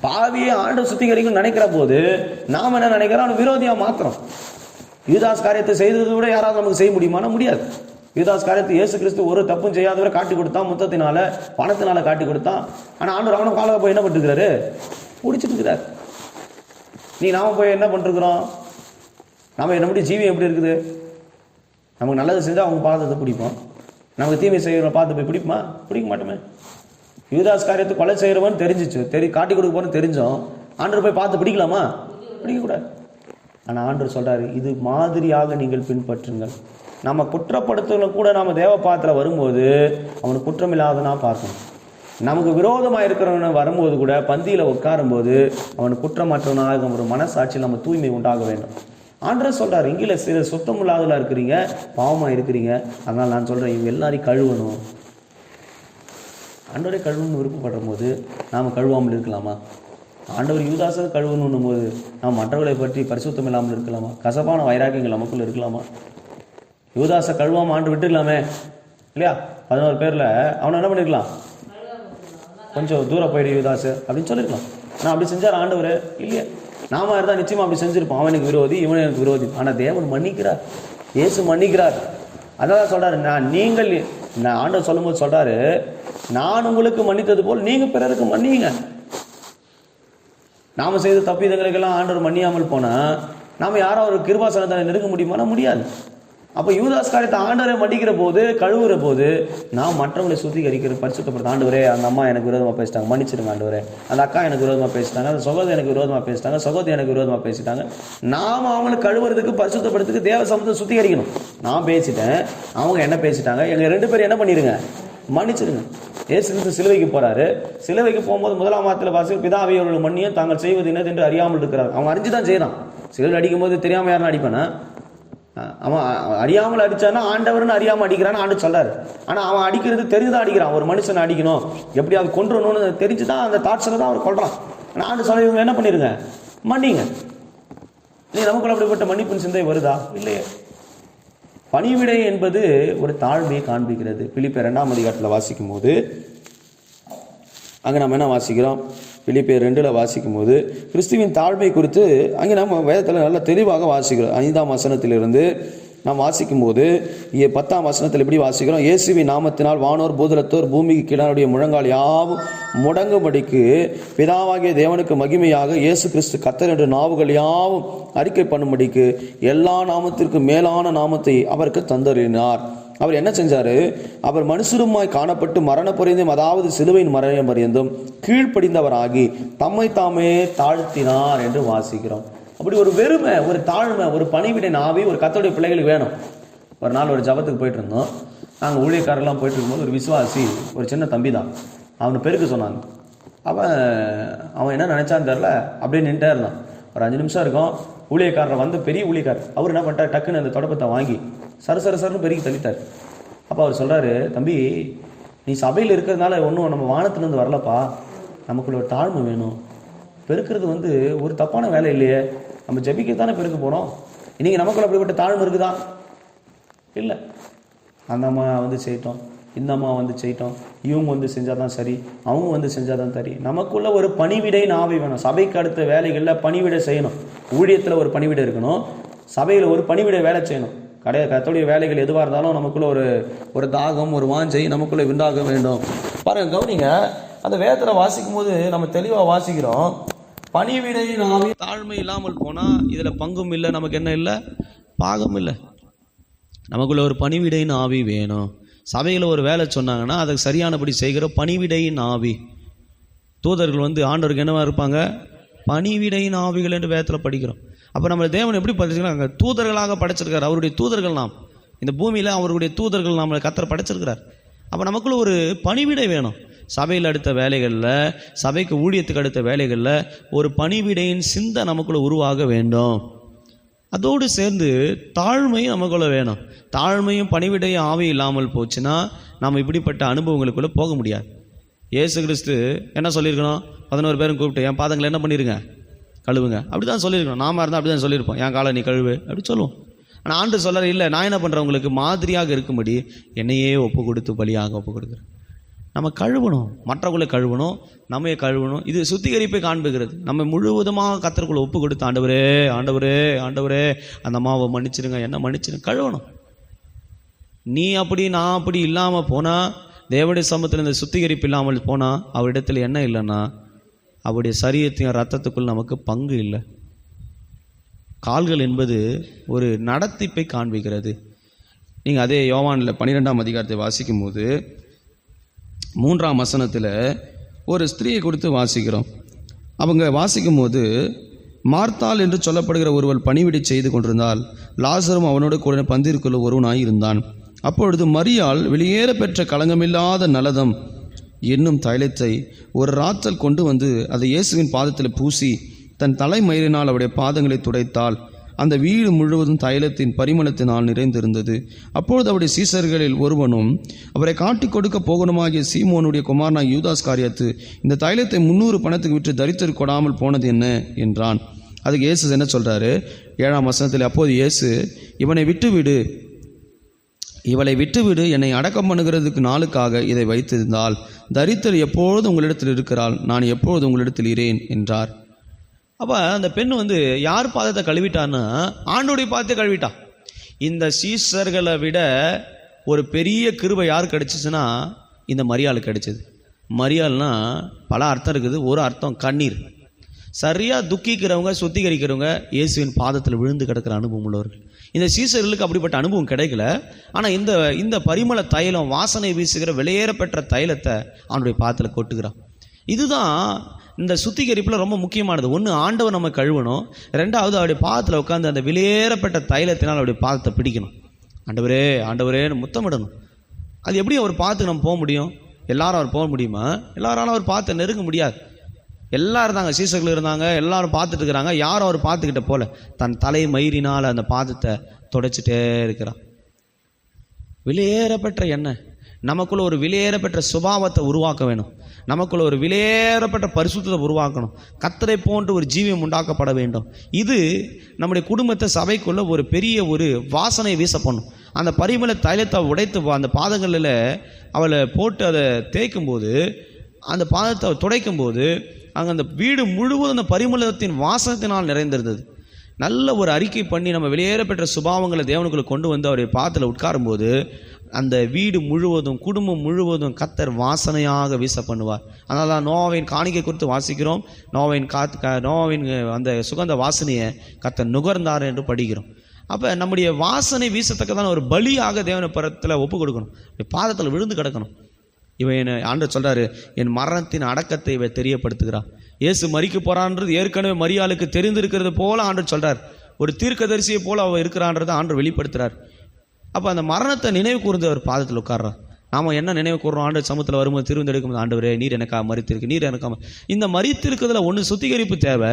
பாவியை ஆண்டவர் சுத்திகரிக்கணும்னு நினைக்கிற போது நாம் என்ன நினைக்கிறோம்? அவனை விரோதியாக மாத்திரம். யூதாஸ் காரியத்தை செய்ததை விட யாராவது நமக்கு செய்ய முடியுமானா? முடியாது. யூதாஸ் காரியத்தை இயேசு கிறிஸ்து ஒரு தப்பும் செய்யாதவரை காட்டி கொடுத்தான், முத்தத்தினால பணத்தினால காட்டி கொடுத்தான். ஆனால் ஆண்டவர் அவனை காலை போய் என்ன பண்ணிருக்கிறாரு? பிடிச்சிட்டு இருக்கிறார். நாம போய் என்ன பண்ணிருக்கிறோம்? நம்ம நம்முடைய ஜீவியம் எப்படி இருக்குது? நமக்கு நல்லது செஞ்சால் அவங்க பாதத்தை பிடிப்போம், நமக்கு தீமை செய்கிறவங்க பார்த்து போய் பிடிக்குமா? பிடிக்க மாட்டோமே. யூதாஸ் காரியத்தை கொலை செய்கிறவன் தெரிஞ்சிச்சு, காட்டி கொடுக்க போறன்னு தெரிஞ்சோம், ஆண்டவர் போய் பார்த்து பிடிக்கலாமா? பிடிக்கக்கூடாது. ஆனால் ஆண்டவர் சொல்றாரு, இது மாதிரியாக நீங்கள் பின்பற்றுங்கள். நம்ம குற்றப்படுத்துவதை கூட நம்ம தேவ பாத்திரம் வரும்போது அவனுக்கு குற்றம் இல்லாதனா பார்க்கணும். நமக்கு விரோதமாக இருக்கிறவன வரும்போது கூட பந்தியில் உட்காரும்போது அவனுக்கு குற்றமற்றவனாக ஒரு மனசாட்சியில் நம்ம தூய்மை உண்டாக வேண்டும். ஆண்டவர் சொல்றாரு, இங்கில சில சுத்தம் இல்லாதவர்களா இருக்கிறீங்க, பாவமா இருக்கிறீங்க, அதனால் நான் சொல்றேன் இவங்க எல்லாரையும் கழுவணும். ஆண்டவரை கழுவணும்னு விருப்பப்படும் போது நாம் கழுவாமல் இருக்கலாமா? ஆண்டவர் யூதாசை கழுவணும் போது நாம் மற்றவர்களை பற்றி பரிசுத்தம் இல்லாமல் இருக்கலாமா? கசப்பான வைராக்கியங்கள் நமக்குள்ள இருக்கலாமா? யூதாசை கழுவாமல் ஆண்டு விட்டுக்கலாமே இல்லையா? 11 பேரில் அவனை என்ன பண்ணிருக்கலாம்? கொஞ்சம் தூரம் போயிடு யூதாசு அப்படின்னு சொல்லியிருக்கலாம். ஆனால் அப்படி செஞ்சார் ஆண்டவர் இல்லையா? நாம இருந்தால் நிச்சயமா அப்படி செஞ்சிருப்போம். அவனுக்கு விரோதி, இவனுக்கு எனக்கு விரோதி. ஆனால் தேவன் மன்னிக்கிறார், இயேசு மன்னிக்கிறார். அதான் சொல்றாரு, நான் ஆண்டவர் சொல்லும்போது சொல்றாரு, நான் உங்களுக்கு மன்னித்தது போல் நீங்க பிறருக்கு மன்னியுங்க. நாம செய்த தப்பிதங்களுக்கெல்லாம் ஆண்டவர் மன்னியாமல் போனா நாம யாரும் ஒரு கிருபாசனத்தை நெருங்க முடியுமானா? முடியாது. அப்போ யூதாஸ் காரியத்தை ஆண்டவரை மன்னிக்கிற போது, கழுவுற போது நாம் மற்றவங்களை சுத்திகரிக்கிற பரிசுத்தப்படுத்த. ஆண்டவரே, அந்த அம்மா எனக்கு விரோதமாக பேசிட்டாங்க, மன்னிச்சிடுங்க ஆண்டவரே. அந்த அக்கா எனக்கு விரோதமாக பேசிட்டாங்க, அந்த சகோதரி எனக்கு விரோதமாக பேசிட்டாங்க, சகோதரி எனக்கு விரோதமாக பேசிட்டாங்க. நாம் அவங்களை கழுவுறதுக்கு பரிசுத்தப்படுறதுக்கு தேவ சமூகத்தை சுத்திகரிக்கணும். நான் பேசிட்டேன், அவங்க என்ன பேசிட்டாங்க, எங்கள் 2 பேரும் என்ன பண்ணிடுங்க? மன்னிச்சிடுங்க. ஏசு கிறிஸ்து சிலுவைக்கு போறாரு. சிலுவைக்கு போகும்போது 1ஆம் வார்த்தையில் வாசிக்கிறோம், பிதாவே அவர்கள் மன்னியும் தாங்கள் செய்வது என்னது என்று அறியாமல் இருக்கிறார். அவங்க அறிஞ்சுதான் செய்யறான். சிலுவையில் அடிக்கும் போது தெரியாம யாரும் அடிப்பானா? அவன் அறியாமல் அடிச்சானா ஆண்டவர்னு அறியாமல் அடிக்கிறான்னு ஆண்டு சொல்றாரு. ஆனால் அவன் அடிக்கிறது தெரிஞ்சுதான் அடிக்கிறான். ஒரு மனுஷனை அடிக்கணும், எப்படியாவது கொன்றணும்னு தெரிஞ்சுதான் அந்த தாட்ஸில் தான் அவர் கொள்றான். ஆனால் ஆண்டு சொல்ல இவங்க என்ன பண்ணிருங்க? மன்னிங்க. நீ நமக்குள்ள அப்படிப்பட்ட மன்னிப்பின் சிந்தை வருதா? இல்லையே. பணிவிடை என்பது ஒரு தாழ்மையை காண்பிக்கிறது. பிலிப்பியர் 2ஆம் அதிகாரத்தில் வாசிக்கும் போது அங்கே நம்ம என்ன வாசிக்கிறோம்? பிலிப்பியர் 2ல் வாசிக்கும் போது கிறிஸ்துவின் தாழ்மை குறித்து அங்கே நம்ம வேதத்தில் நல்ல தெளிவாக வாசிக்கிறோம். 5ஆம் வசனத்திலிருந்து நாம் வாசிக்கும் போது 10ஆம் வசனத்தில் எப்படி வாசிக்கிறோம்? இயேசுவின் நாமத்தினால் வானோர் பூதலத்தோர் பூமிக்கு கீழானுடைய முழங்கால் யாவும் முடங்கும்படிக்கு பிதாவாகிய தேவனுக்கு மகிமையாக இயேசு கிறிஸ்து கர்த்தர் என்று நாவுகள் யாவும் அறிக்கை பண்ணும்படிக்கு எல்லா நாமத்திற்கு மேலான நாமத்தை அவருக்கு தந்தறினார். அவர் என்ன செஞ்சாரு? அவர் மனுஷருமாய் காணப்பட்டு மரண பரியந்தம், அதாவது சிலுவையின் மரணம் பரியந்தம் கீழ்ப்படிந்தவராகி தம்மை தாமே தாழ்த்தினார் என்று வாசிக்கிறோம். அப்படி ஒரு வெறுமை, ஒரு தாழ்மை, ஒரு பணிவிடை நாவி ஒரு கர்த்தருடைய பிள்ளைகளுக்கு வேணும். ஒரு நாள் ஒரு ஜபத்துக்கு போயிட்டு இருந்தோம். நாங்கள் ஊழியக்காரெல்லாம் போயிட்டு இருக்கும்போது ஒரு விசுவாசி, ஒரு சின்ன தம்பி தான், அவனை பெருக்க சொன்னாங்க. அவன் என்ன நினைச்சான்னு தெரில, அப்படியே நின்றுட்டே இருந்தான். ஒரு 5 நிமிஷம் இருக்கும். ஊழியக்காரரை வந்து, பெரிய ஊழியக்காரர், அவர் என்ன பண்ணிட்டார்? டக்குன்னு அந்த தொடப்பத்தை வாங்கி சரசரன்னு பெருக்கி தள்ளிட்டார். அப்போ அவர் சொல்றாரு, தம்பி நீ சபையில் இருக்கிறதுனால ஒன்றும் நம்ம வானத்திலிருந்து வரலப்பா, நமக்குள்ள ஒரு தாழ்மை வேணும். பெருக்கிறது ஒரு தப்பான வேலை இல்லையே, நம்ம ஜெபிக்கத்தானே பெருக்க போகிறோம். இன்னைக்கு நமக்குள்ள அப்படிப்பட்ட தாழ்மை இருக்குதா? இல்லை. அந்த அம்மா செய்யட்டோம், இந்த அம்மா செய்யட்டோம், இவங்க செஞ்சாதான் சரி, அவங்க செஞ்சாதான் சரி. நமக்குள்ள ஒரு பணிவிடை நாவை வேணும். சபைக்கு அடுத்த வேலைகளில் பணிவிடை செய்யணும். ஊழியத்தில் ஒரு பணிவிடை இருக்கணும், சபையில் ஒரு பணிவிடை வேலை செய்யணும். கர்த்தருடைய வேலைகள் எதுவாக இருந்தாலும் நமக்குள்ள ஒரு தாகம், ஒரு வாஞ்சை நமக்குள்ளே உண்டாக வேண்டும். பாருங்க, கவனிங்க, அந்த வேதத்தில் வாசிக்கும் போது நம்ம தெளிவாக வாசிக்கிறோம். பணிவிடையின் ஆவி தாழ்மை இல்லாமல் போனால் இதில் பங்கும் இல்லை, நமக்கு என்ன இல்லை, பாகம் இல்லை. நமக்குள்ள ஒரு பணிவிடையின் ஆவி வேணும். சபையில் ஒரு வேலை சொன்னாங்கன்னா அதை சரியானபடி செய்கிற பணிவிடையின் ஆவி. தூதர்கள் ஆண்டவருக்கு என்னவா இருப்பாங்க? பணிவிடையின் ஆவிகள் என்று வேதத்தில் படிக்கிறோம். அப்போ நம்ம தேவன் எப்படி படைச்சிருக்காங்க? தூதர்களாக படைச்சிருக்கார். அவருடைய தூதர்கள் நாம் இந்த பூமியில், அவருடைய தூதர்கள் நம்மளை கர்த்தர் படைச்சிருக்கிறார். அப்போ நமக்குள்ள ஒரு பணிவிடை வேணும். சபையில் அடுத்த வேலைகளில், சபைக்கு ஊழியத்துக்கு அடுத்த வேலைகளில் ஒரு பணிவிடையின் சிந்தை நமக்குள்ள உருவாக வேண்டும். அதோடு சேர்ந்து தாழ்மையும் நமக்குள்ள வேணும். தாழ்மையும் பணிவிடையும் ஆவி இல்லாமல் போச்சுன்னா நம்ம இப்படிப்பட்ட அனுபவங்களுக்குள்ளே போக முடியாது. இயேசு கிறிஸ்து என்ன சொல்லியிருக்கணும்? 11 பேரும் கூப்பிட்டு என் பாதங்களை என்ன பண்ணிடுங்க, கழுவுங்க, அப்படி தான் சொல்லியிருக்கணும். நாம இருந்தால் அப்படி தான் சொல்லியிருப்போம், என் காலை நீ கழுவு அப்படி சொல்லுவோம். ஆனால் ஆண்டு சொல்ல இல்லை, நான் என்ன பண்ணுறேன், உங்களுக்கு மாதிரியாக இருக்கும்படி என்னையே ஒப்பு கொடுத்து பலியாக ஒப்பு கொடுக்குறேன். நம்ம கழுவணும், மற்றவங்களை கழுவணும், நம்மையே கழுவணும். இது சுத்திகரிப்பை காண்புகிறது. நம்ம முழுவதுமாக கர்த்தருக்குள்ள ஒப்பு கொடுத்து ஆண்டவரே ஆண்டவரே ஆண்டவரே அந்த அம்மாவை மன்னிச்சிருங்க, என்ன மன்னிச்சிருங்க, கழுவணும். நீ அப்படி நான் அப்படி இல்லாமல் போனால், தேவனுடைய சமூகத்தில் இந்த சுத்திகரிப்பு இல்லாமல் போனால், அவரிடத்தில் என்ன இல்லைன்னா அவருடைய சரீரத்தையும் ரத்தத்துக்குள் நமக்கு பங்கு இல்லை. கால்கள் என்பது ஒரு நடத்திப்பை காண்பிக்கிறது. நீங்கள் அதே யோவானில் 12ஆம் அதிகாரத்தை வாசிக்கும் போது 3ஆம் வசனத்தில் ஒரு ஸ்திரீயை குறித்து வாசிக்கிறோம். அவங்க வாசிக்கும் போது, மார்த்தாள் என்று சொல்லப்படுகிற ஒருவள் பணிவிடை செய்து கொண்டிருந்தால், லாசரும் அவனோடு கூட பந்திற்குள்ள ஒருவனாய் இருந்தான். அப்பொழுது மரியாள் வெளியேற பெற்ற களங்கமில்லாத நலதம் என்னும் தைலத்தை ஒரு ராத்தல் கொண்டு வந்து அதை இயேசுவின் பாதத்தில் பூசி தன் தலைமயிரினால் அவருடைய பாதங்களை துடைத்தாள். அந்த வீடு முழுவதும் தைலத்தின் பரிமளத்தினால் நிறைந்திருந்தது. அப்பொழுது அவருடைய சீசர்களில் ஒருவனும் அவரை காட்டிக் கொடுக்க போகணுமாகிய சீமோனுடைய குமாரனாகிய யூதாஸ் காரியத்து இந்த தைலத்தை 300 பணத்துக்கு விற்று தரித்திற்கு கொடாமல் போனது என்ன என்றான். அதுக்கு இயேசு என்ன சொல்றாரு? 7ஆம் வசனத்தில், அப்போது இயேசு, இவளை விட்டுவிடு, என்னை அடக்கம் பண்ணுகிறதுக்கு நாளுக்காக இதை வைத்திருந்தால் தரித்திர எப்பொழுது உங்களிடத்தில் இருக்கிறாள், நான் எப்பொழுது உங்களிடத்தில் இரேன் என்றார். அப்போ அந்த பெண் யார் பாதத்தை கழுவிட்டான்னா ஆண்டோடைய பாதத்தை கழுவிட்டா. இந்த சீசர்களை விட ஒரு பெரிய கிருபை யார் கிடைச்சிச்சுன்னா இந்த மரியாளுக்கு கிடைச்சது. மரியாள்னா பல அர்த்தம் இருக்குது. ஒரு அர்த்தம் கண்ணீர். சரியாக துக்கிக்கிறவங்க, சுத்திகரிக்கிறவங்க இயேசுவின் பாதத்தில் விழுந்து கிடக்கிற அனுபவம் உள்ளவர்கள். இந்த சீசர்களுக்கு அப்படிப்பட்ட அனுபவம் கிடைக்கல. ஆனால் இந்த பரிமள தைலம், வாசனை வீசுகிற வெளியேற பெற்ற தைலத்தை அவனுடைய பாதத்தில் கொட்டுகிறான். இதுதான் இந்த சுத்திகரிப்பில் ரொம்ப முக்கியமானது. ஒன்று, ஆண்டவர் நம்ம கழுவணும். 2வது, அவருடைய பாதத்தில் உட்காந்து அந்த வெளியேறப்பட்ட தைலத்தினால் அவருடைய பாதத்தை பிடிக்கணும். ஆண்டவரே ஆண்டவரேன்னு முத்தமிடணும். அது எப்படி அவர் பாதத்துக்கு நம்ம போக முடியும்? எல்லாரும் அவர் போக முடியுமா? எல்லாராலும் அவர் பாதத்தை நெருங்க முடியாது. எல்லாரும் இருந்தாங்க, சீசர்கள் இருந்தாங்க, எல்லாரும் பார்த்துட்டு இருக்கிறாங்க. யாரும் அவர் பார்த்துக்கிட்ட போல தன் தலை மயிரினால் அந்த பாதத்தை துடைச்சிட்டே இருக்கிறான். வெளியேறப்பெற்ற எண்ணெய் நமக்குள்ள ஒரு வெளியேறப்பெற்ற சுபாவத்தை உருவாக்க வேணும். நமக்குள்ள ஒரு வெளியேறப்பட்ட பரிசுத்தத்தை உருவாக்கணும். கர்த்தரை போன்று ஒரு ஜீவியம் உண்டாக்கப்பட வேண்டும். இது நம்முடைய குடும்பத்தை, சபைக்குள்ள ஒரு பெரிய ஒரு வாசனை வீச பண்ணும். அந்த பரிமள தைலத்தை உடைத்து அந்த பாதங்களில் அவளை போட்டு அதை தேய்க்கும் போது, அந்த பாதத்தை துடைக்கும் போது, அங்கே அந்த வீடு முழுவதும் அந்த பரிமளத்தின் வாசனத்தினால் நிறைந்திருந்தது. நல்ல ஒரு அறிக்கை பண்ணி நம்ம வெளியேறப்பெற்ற சுபாவங்களை தேவனுக்குள்ள கொண்டு வந்து அவருடைய பாதத்தில் உட்காரும்போது அந்த வீடு முழுவதும், குடும்பம் முழுவதும் கர்த்தர் வாசனையாக வீச பண்ணுவார். அதனால தான் நோவாவின் காணிக்கை குறித்து வாசிக்கிறோம். நோவாவின் அந்த சுகந்த வாசனையை கர்த்தர் நுகர்ந்தார் என்று படிக்கிறோம். அப்போ நம்முடைய வாசனை வீசத்தக்கதான ஒரு பலியாக தேவனை பரத்தில் ஒப்பு கொடுக்கணும். பாதத்தில் விழுந்து கிடக்கணும். இவன் ஆண்டவர் சொல்றாரு, என் மரணத்தின் அடக்கத்தை இவன் தெரியப்படுத்துகிறான். இயேசு மரிக்க போறான்றது ஏற்கனவே மரியாளுக்கு தெரிந்திருக்கிறது போல ஆண்டவர் சொல்றார். ஒரு தீர்க்கதரிசியை போல அவன் இருக்கிறான்றதை ஆண்டவர் வெளிப்படுத்துறார். அப்போ அந்த மரணத்தை நினைவு கூர்ந்து அவர் பாதத்தில் உட்கார்றான். நாம் என்ன நினைவு கூறுறோம்? ஆண்டு சமூகத்தில் வரும்போது திருவந்தெடுக்கும் ஆண்டவரே, நீர் எனக்காக மரித்திருக்கு, நீர் எனக்காக. இந்த மரித்திருக்கிறதுல ஒன்று சுத்திகரிப்பு தேவை.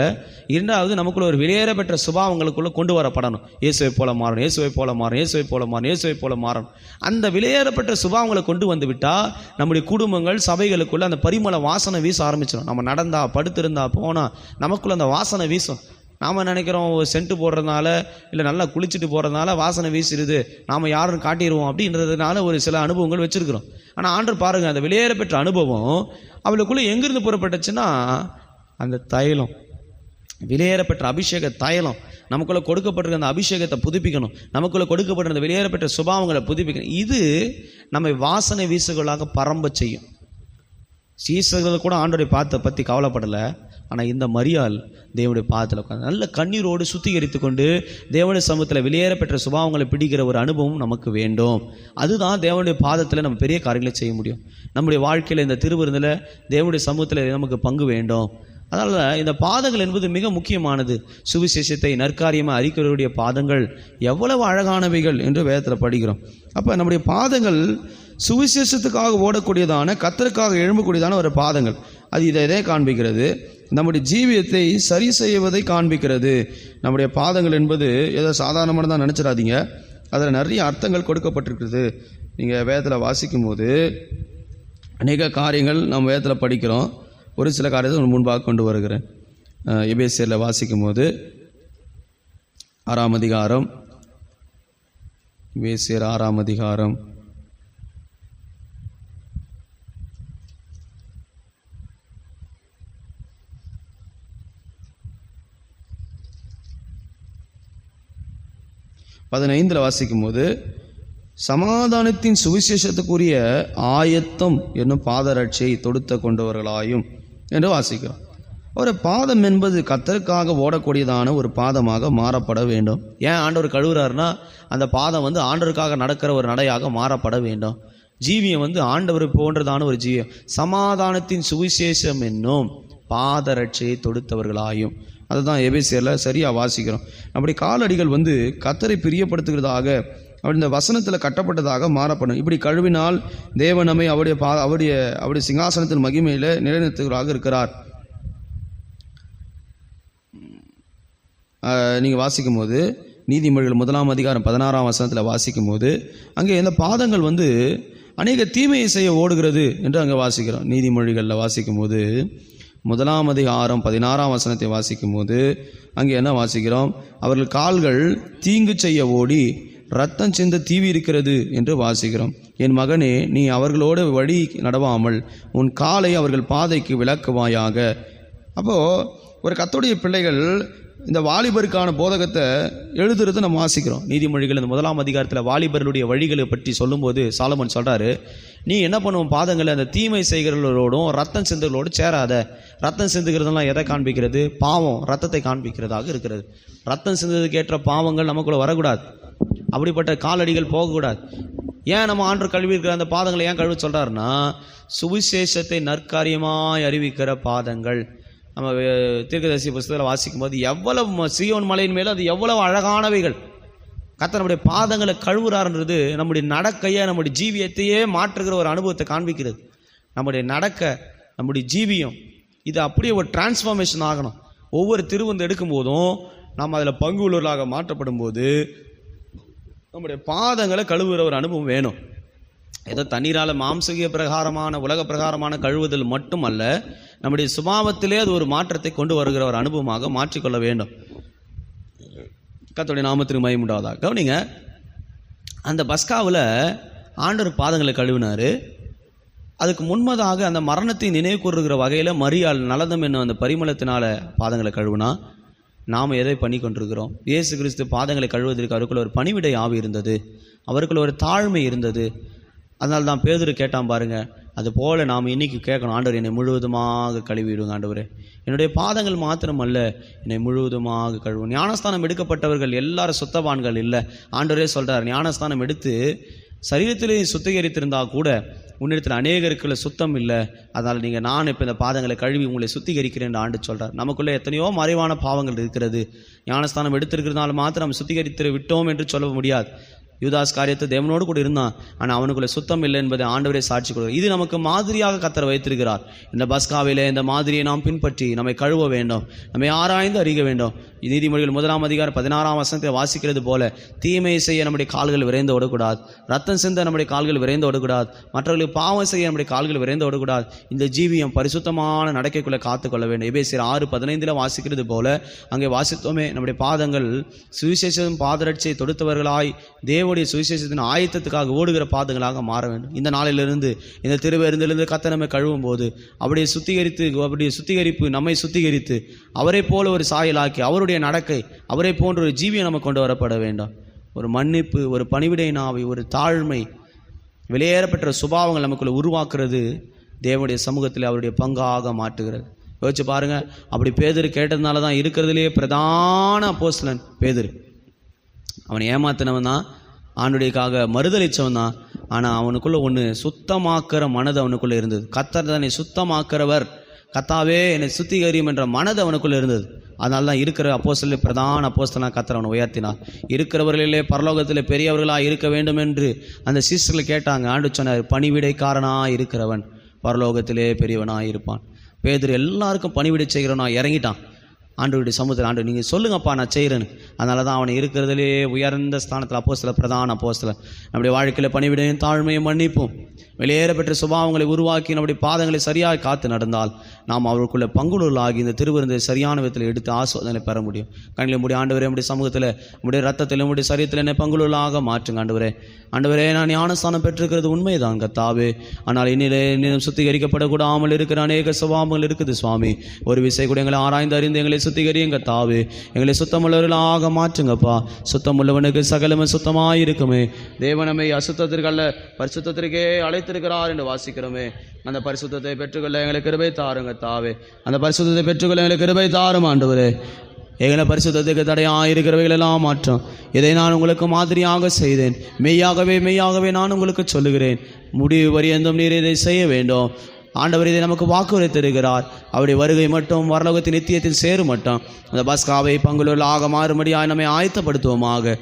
2வது, நமக்குள்ள ஒரு வெளியேற பெற்ற சுபாவங்களுக்குள்ள கொண்டு வரப்படணும். இயேசுவை போல மாறணும், இயேசுவை போல மாறணும், இயேசுவை போல மாறணும், இயேசுவை போல மாறணும். அந்த வெளியேறப்பட்ட சுபாவங்களை கொண்டு வந்து விட்டால் நம்முடைய குடும்பங்கள், சபைகளுக்குள்ள அந்த பரிமள வாசனை வீச ஆரம்பிச்சிடும். நம்ம நடந்தா, படுத்திருந்தா, போனா நமக்குள்ள அந்த வாசனை வீசும். நாம் நினைக்கிறோம் சென்ட்டு போடுறதுனால, இல்லை நல்லா குளிச்சுட்டு போகிறதுனால வாசனை வீசிடுது, நாம் யாருன்னு காட்டிடுவோம் அப்படின்றதுனால ஒரு சில அனுபவங்கள் வச்சுருக்கிறோம். ஆனால் ஆண்டவர் பாருங்கள், அந்த வெளியேற பெற்ற அனுபவம் அவளுக்குள்ளே எங்கிருந்து புறப்பட்டுச்சுன்னா அந்த தைலம், வெளியேற பெற்ற அபிஷேக தைலம் நமக்குள்ளே கொடுக்கப்பட்டிருக்க அந்த அபிஷேகத்தை புதுப்பிக்கணும், நமக்குள்ளே கொடுக்கப்பட்ட அந்த வெளியேறப்பட்ட சுபாவங்களை புதுப்பிக்கணும். இது நம்மை வாசனை வீசுகளாக பரம்ப செய்யும். சீசர்கள் கூட ஆண்டவரை பற்றி கவலைப்படலை. ஆனால் இந்த மரியாள் தேவனுடைய பாதத்தில் உட்காந்து நல்ல கண்ணீரோடு சுத்திகரித்து கொண்டு தேவனுடைய சமூகத்தில் வெளியேறப்பெற்ற சுபாவங்களை பிடிக்கிற ஒரு அனுபவம் நமக்கு வேண்டும். அதுதான் தேவனுடைய பாதத்தில் நம்ம பெரிய காரியங்களை செய்ய முடியும். நம்முடைய வாழ்க்கையில் இந்த திருவிருந்தில் தேவனுடைய சமூகத்தில் நமக்கு பங்கு வேண்டும். அதனால் இந்த பாதங்கள் என்பது மிக முக்கியமானது. சுவிசேஷத்தை நற்காரியமாக அறிக்கிறவருடைய பாதங்கள் எவ்வளவு அழகானவைகள் என்று வேதத்தில் படிக்கிறோம். அப்போ நம்முடைய பாதங்கள் சுவிசேஷத்துக்காக ஓடக்கூடியதான, கர்த்தருக்காக எழும்பக்கூடியதான ஒரு பாதங்கள். அது இதை காண்பிக்கிறது, நம்முடைய ஜீவியத்தை சரி செய்வதை காண்பிக்கிறது. நம்முடைய பாதங்கள் என்பது ஏதோ சாதாரணமானதான் நினச்சிடாதீங்க. அதில் நிறைய அர்த்தங்கள் கொடுக்கப்பட்டிருக்கிறது. நீங்கள் வேதத்தில் வாசிக்கும் போது அநேக காரியங்கள் நம்ம வேதத்தில் படிக்கிறோம். ஒரு சில காரியத்தை முன்பாக கொண்டு வருகிறேன். எபேசியரில் வாசிக்கும் போது 6ஆம் அதிகாரம், எபேசியர் 6ஆம் அதிகாரம் 15 வாசிக்கும் போது, சமாதானத்தின் சுவிசேஷத்துக்குரிய ஆயத்தம் என்னும் பாதரட்சியை தொடுத்த கொண்டவர்களாயும் என்று வாசிக்கிறோம். ஒரு பாதம் என்பது கர்த்தருக்காக ஓடக்கூடியதான ஒரு பாதமாக மாறப்பட வேண்டும். ஏன் ஆண்டவர் கழுவுறாருன்னா, அந்த பாதம் ஆண்டவருக்காக நடக்கிற ஒரு நடையாக மாறப்பட வேண்டும். ஜீவியம் ஆண்டவர் போன்றதான ஒரு ஜீவியம். சமாதானத்தின் சுவிசேஷம் என்னும் பாதரட்சியை தொடுத்தவர்களாயும், அதுதான் எபேசியரில் சரியாக வாசிக்கிறோம். அப்படி காலடிகள் கர்த்தரை பிரியப்படுத்துகிறதாக, அப்படி இந்த வசனத்தில் கட்டப்பட்டதாக மாறப்படும். இப்படி கழுவினால் தேவன் நம்மை அவருடைய சிங்காசனத்தின் மகிமையில் நிலைநிறுத்துகிறாக இருக்கிறார். நீங்கள் வாசிக்கும் போது நீதிமொழிகள் 1ஆம் அதிகாரம் 16ஆம் வசனத்தில் வாசிக்கும் போது, அங்கே இந்த பாதங்கள் அநேக தீமையை செய்ய ஓடுகிறது என்று அங்கே வாசிக்கிறோம். நீதிமொழிகளில் வாசிக்கும் போது 1ஆம் அதிகாரம் 16ஆம் வசனத்தை வாசிக்கும் போது அங்கே என்ன வாசிக்கிறோம்? அவர்கள் கால்கள் தீங்கு செய்ய ஓடி இரத்தம் சிந்த தீவி இருக்கிறது என்று வாசிக்கிறோம். என் மகனே, நீ அவர்களோடு வழி நடவாமல் உன் காலை அவர்கள் பாதைக்கு விலக்குவாயாக. அப்போது ஒரு கர்த்தருடைய பிள்ளைகள் இந்த வாலிபருக்கான போதகத்தை எழுதுறது நம்ம வாசிக்கிறோம். நீதிமொழிகள் இந்த 1ஆம் அதிகாரத்தில் வாலிபர்களுடைய வழிகளை பற்றி சொல்லும்போது சாலமன் சொல்கிறாரு, நீ என்ன பண்ணுவோம், பாதங்களை அந்த தீமை செய்கிறவர்களோடும் ரத்தம் சிந்துகளோடு சேராத. ரத்தம் சிந்துகிறதுலாம் எதை காண்பிக்கிறது? பாவம், ரத்தத்தை காண்பிக்கிறதாக இருக்கிறது. ரத்தம் சிந்ததுக்கு ஏற்ற பாவங்கள் நமக்குள்ள வரக்கூடாது. அப்படிப்பட்ட காலடிகள் போகக்கூடாது. ஏன் நம்ம ஆண்டவர் கழுவி இருக்கிற அந்த பாதங்களை ஏன் கழுவி சொல்கிறாருன்னா, சுவிசேஷத்தை நற்காரியமாய் அறிவிக்கிற பாதங்கள். நம்ம தீர்க்கதரிசி புஸ்தகத்தில் வாசிக்கும் போது எவ்வளவு சீயோன் மலையின் மேலே அது எவ்வளவு அழகானவைகள். கர்த்தர் நம்முடைய பாதங்களை கழுவுறாருன்றது நம்முடைய நடக்கையை, நம்முடைய ஜீவியத்தையே மாற்றுகிற ஒரு அனுபவத்தை காண்பிக்கிறது. நம்முடைய நடக்க, நம்முடைய ஜீவியம் இது அப்படியே ஒரு டிரான்ஸ்ஃபார்மேஷன் ஆகணும். ஒவ்வொரு திருவந்து எடுக்கும் போதும் நாம் அதில் பங்கு உள்ளவர்களாக மாற்றப்படும் போது நம்முடைய பாதங்களை கழுவுகிற ஒரு அனுபவம் வேணும். ஏதோ தண்ணீரால் மாம்சீக பிரகாரமான உலக பிரகாரமான கழுவுதல் மட்டுமல்ல, நம்முடைய சுபாவத்திலே அது ஒரு மாற்றத்தை கொண்டு வருகிற ஒரு அனுபவமாக மாற்றிக்கொள்ள வேண்டும். கர்த்தருடைய நாமத்திற்கு மகிமை உண்டாவதாக. கவனிங்க, அந்த பஸ்காவில் ஆண்டவர் பாதங்களை கழுவினார். அதுக்கு முன்பதாக அந்த மரணத்தை நினைவு கூறுகிற வகையில் மரியாள் நலதம் என்னும் அந்த பரிமளத்தினால பாதங்களை கழுவினா. நாம் எதை பண்ணி கொண்டிருக்கிறோம்? இயேசு கிறிஸ்து பாதங்களை கழுவுவதற்கு அவருக்குள்ள ஒரு பணிவிடை ஆவி இருந்தது, அவருக்குள்ள ஒரு தாழ்மை இருந்தது. அதனால தான் பேதுரு கேட்டான் பாருங்க. அதுபோல் நாம் இன்னைக்கு கேட்கணும், ஆண்டவர் என்னை முழுவதுமாக கழுவிடுங்க ஆண்டவரே, என்னுடைய பாதங்கள் மாத்திரம் அல்ல, என்னை முழுவதுமாக கழுவும். ஞானஸ்தானம் எடுக்கப்பட்டவர்கள் எல்லாரும் சுத்தவான்கள் இல்லை. ஆண்டவரே சொல்கிறார், ஞானஸ்தானம் எடுத்து சரீரத்திலே சுத்திகரித்திருந்தால் கூட உன்னிடத்தில் அநேகருக்குள்ள சுத்தம் இல்லை. அதனால் நான் இப்போ இந்த பாதங்களை கழுவி உங்களை சுத்திகரிக்கிறேன் ஆண்டு சொல்கிறார். நமக்குள்ளே எத்தனையோ மறைவான பாவங்கள் இருக்கிறது. ஞானஸ்தானம் எடுத்திருக்கிறதுனால மாத்திரம் நம்ம சுத்திகரித்து விட்டோம் என்று சொல்ல முடியாது. யூதாஸ் காரியத்தை தேவனோடு கூட இருந்தான், ஆனால் அவனுக்குள்ள சுத்தம் இல்லை என்பதை ஆண்டவரே சாட்சி கொடுக்கிறார். இது நமக்கு மாதிரியாக கர்த்தர் வைத்திருக்கிறார். இந்த பஸ்காவிலே இந்த மாதிரியை நாம் பின்பற்றி நம்மை கழுவ வேண்டும், நம்மை ஆராய்ந்து அறிய வேண்டும். நீதிமொழிகள் 1ஆம் அதிகாரம் 16ஆம் வசனத்தை வாசிக்கிறது போல, தீமையை செய்ய நம்முடைய கால்கள் விரைந்து ஓடக்கூடாது, ரத்தம் சிந்த நம்முடைய கால்கள் விரைந்து ஓடக்கூடாது, மற்றவர்களுக்கு பாவம் செய்ய நம்முடைய கால்கள் விரைந்து ஓடக்கூடாது. இந்த ஜீவியம் பரிசுத்தமான நடக்கைக்குள்ளே காத்துக்கொள்ள வேண்டும். எபேசியர் 6:15 வாசிக்கிறது போல அங்கே வாசித்தோமே, நம்முடைய பாதங்கள் சுவிசேஷம் பாதரட்சியை தொடுத்தவர்களாய் தேவ தேவனுடைய சுவிசேஷத்தின் ஆயத்தத்துக்காக ஓடுகிற பாதங்களாக மாற வேண்டும். இந்த நாளிலிருந்து இந்த திருவிருந்திலிருந்து கர்த்தர் நம்மை கழுவும் போது அப்படியே சுத்திகரிப்பு நம்மை சுத்திகரித்து அவரை போல ஒரு சாயலாக்கி அவருடைய நடக்கை அவரை போன்ற ஒரு ஜீவியை நம்ம கொண்டு வரப்பட வேண்டாம். ஒரு மன்னிப்பு, ஒரு பணிவிடை நாவை, ஒரு தாழ்மை, வெளியேறப்பட்ட சுபாவங்கள் நமக்குள்ள உருவாக்குறது தேவனுடைய சமூகத்தில் அவருடைய பங்காக மாற்றுகிறது. யோசிச்சு பாருங்க. அப்படி பேதுரு கேட்டதுனால தான் இருக்கிறதுலேயே பிரதான அப்போஸ்தலன் பேதுரு. அவனை ஏமாத்தினவன் தான், ஆண்டுடையக்காக மறுதளித்தவன் தான். ஆனால் அவனுக்குள்ள ஒன்று சுத்தமாக்குற மனது அவனுக்குள்ளே இருந்தது. கர்த்தர் தன்னை சுத்தமாக்குறவர், கர்த்தாவே என்னை சுத்திகரியும் என்ற மனது அவனுக்குள்ளே இருந்தது. அதனால தான் இருக்கிற அப்போஸ்தலர் பிரதான அப்போஸ்தலனாக கர்த்தர் அவனை உயர்த்தினார். இருக்கிறவர்களிலே பரலோகத்தில் பெரியவர்களாக இருக்க வேண்டும் என்று அந்த சீஷர்கள் கேட்டாங்க. ஆண்டு சொன்னார், பணிவிடைக்காரனாக இருக்கிறவன் பரலோகத்திலே பெரியவனாக இருப்பான். பேதுரு எல்லாருக்கும் பணிவிடை செய்கிறவனா இறங்கிட்டான். ஆண்டவருடைய சமூகத்தில், ஆண்டு நீங்கள் சொல்லுங்கப்பா நான் செய்கிறேன்னு. அதனால தான் அவனை இருக்கிறதுலே உயர்ந்த ஸ்தானத்தில் அப்போஸ்தலர், பிரதான அப்போஸ்தலர். நம்முடைய வாழ்க்கையில் பணிவிடையும் தாழ்மையும் மன்னிப்பும் வெளியேற பெற்ற சுபாவங்களை உருவாக்கி நம்முடைய பாதங்களை சரியாக காத்து நடந்தால் நாம் அவருக்குள்ள பங்குள்ளவர்களாகி இந்த திருவிருந்தை சரியான விதத்தில் எடுத்து ஆசோதனை பெற முடியும். கண்ணில் முடிய ஆண்டவரே, நம்முடைய சமூகத்தில், நம்முடைய ரத்தத்தில், நம்முடைய சரீரத்தில் என்னை பங்குள்ளவர்களாக மாற்றுங்க ஆண்டவரே. ஆண்டவரே, நான் ஞானஸ்தானம் பெற்றிருக்கிறது உண்மைதான் கர்த்தாவே. ஆனால் இன்னும் சுத்திகரிக்கப்படக்கூடாமல் இருக்கிற அநேக சுபாவங்கள் இருக்குது சுவாமி. ஒரு விசை கூட எங்களை ஆராய்ந்து அறிந்து எங்களை சுத்திகரியும் கர்த்தாவே. எங்களை சுத்தமுள்ளவர்களாக மாற்றுங்கப்பா. சுத்தமுள்ளவனுக்கு சகலமே சுத்தமாயிருக்குமே. தேவனமை அசுத்தத்திற்கல்ல பரிசுத்தத்திற்கே அழைத்திருக்கிறார் என்று வாசிக்கிறோமே. அந்த பரிசுத்தத்தை பெற்றுக்கொள்ள எங்களுக்கு கிருபை தாருங்க தாவே. அந்த பரிசுத்தத்தை பெற்றுக்கொள்ள எங்களுக்கு கிருபை தாரும் ஆண்டவரே. எங்களை பரிசுத்தத்துக்கு தடையாயிருக்கிறவைகள் எல்லாம் மாற்றம். இதை நான் உங்களுக்கு மாதிரியாக செய்தேன். மெய்யாகவே நான் உங்களுக்கு சொல்லுகிறேன், முடிவு பரியந்தம் நீர் இதை செய்ய வேண்டும். ஆண்டவர் இதை நமக்கு வாக்குறுத்திருக்கிறார். அவருடைய வருகை மட்டும் வரலோகத்தின் நித்தியத்தில் சேரும் மட்டும் அந்த பஸ்காவை பங்குள்ளவர்களாக மாறும்படியாக நம்மை ஆயத்தப்படுத்துவோமாக.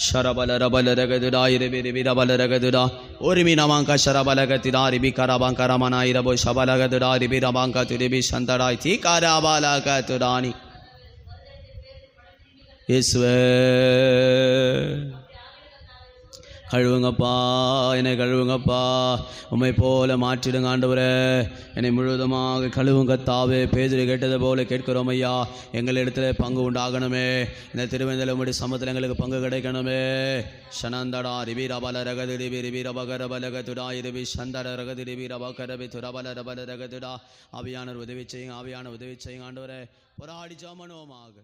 ஷரபல ரகதுடா இரபி ரபல ரகதுடா ஒருமி நமாங்கா ஷரபலகதிடா ரிபி கரபாங்கரமனா இரபோ ஷபலகதுடா ரிபி ரபாங்கா துரிபி சந்தடாய் தீ கரபாலகதுடானி. இயேசுவே கழுவுங்கப்பா, என்னை கழுவுங்கப்பா, உம்மை போல மாற்றிடுங்க ஆண்டவரே. என்னை முழுவதுமாக கழுவுங்க தாவே. பேதுரு கேட்டது போல கேட்கிறோம் ஐயா. எங்களிடத்தில் பங்கு உண்டாகணுமே. இந்த திருவெந்தல உம்முடைய சமத்தில் எங்களுக்கு பங்கு கிடைக்கணுமே. ஷனந்தடா ரிபி ரபல ரகது ரிபி ரிபி ரபகரபலகதுடா இரபி சந்தட ரகது ரிபி ரபகரபி துரபல ரபல ரகதுடா. ஆவியானவர் உதவி செய்யுங்க, ஆவியான உதவி செய்யுங்க ஆண்டவரே. போராடி ஜெபம் பண்ணுவோமாக.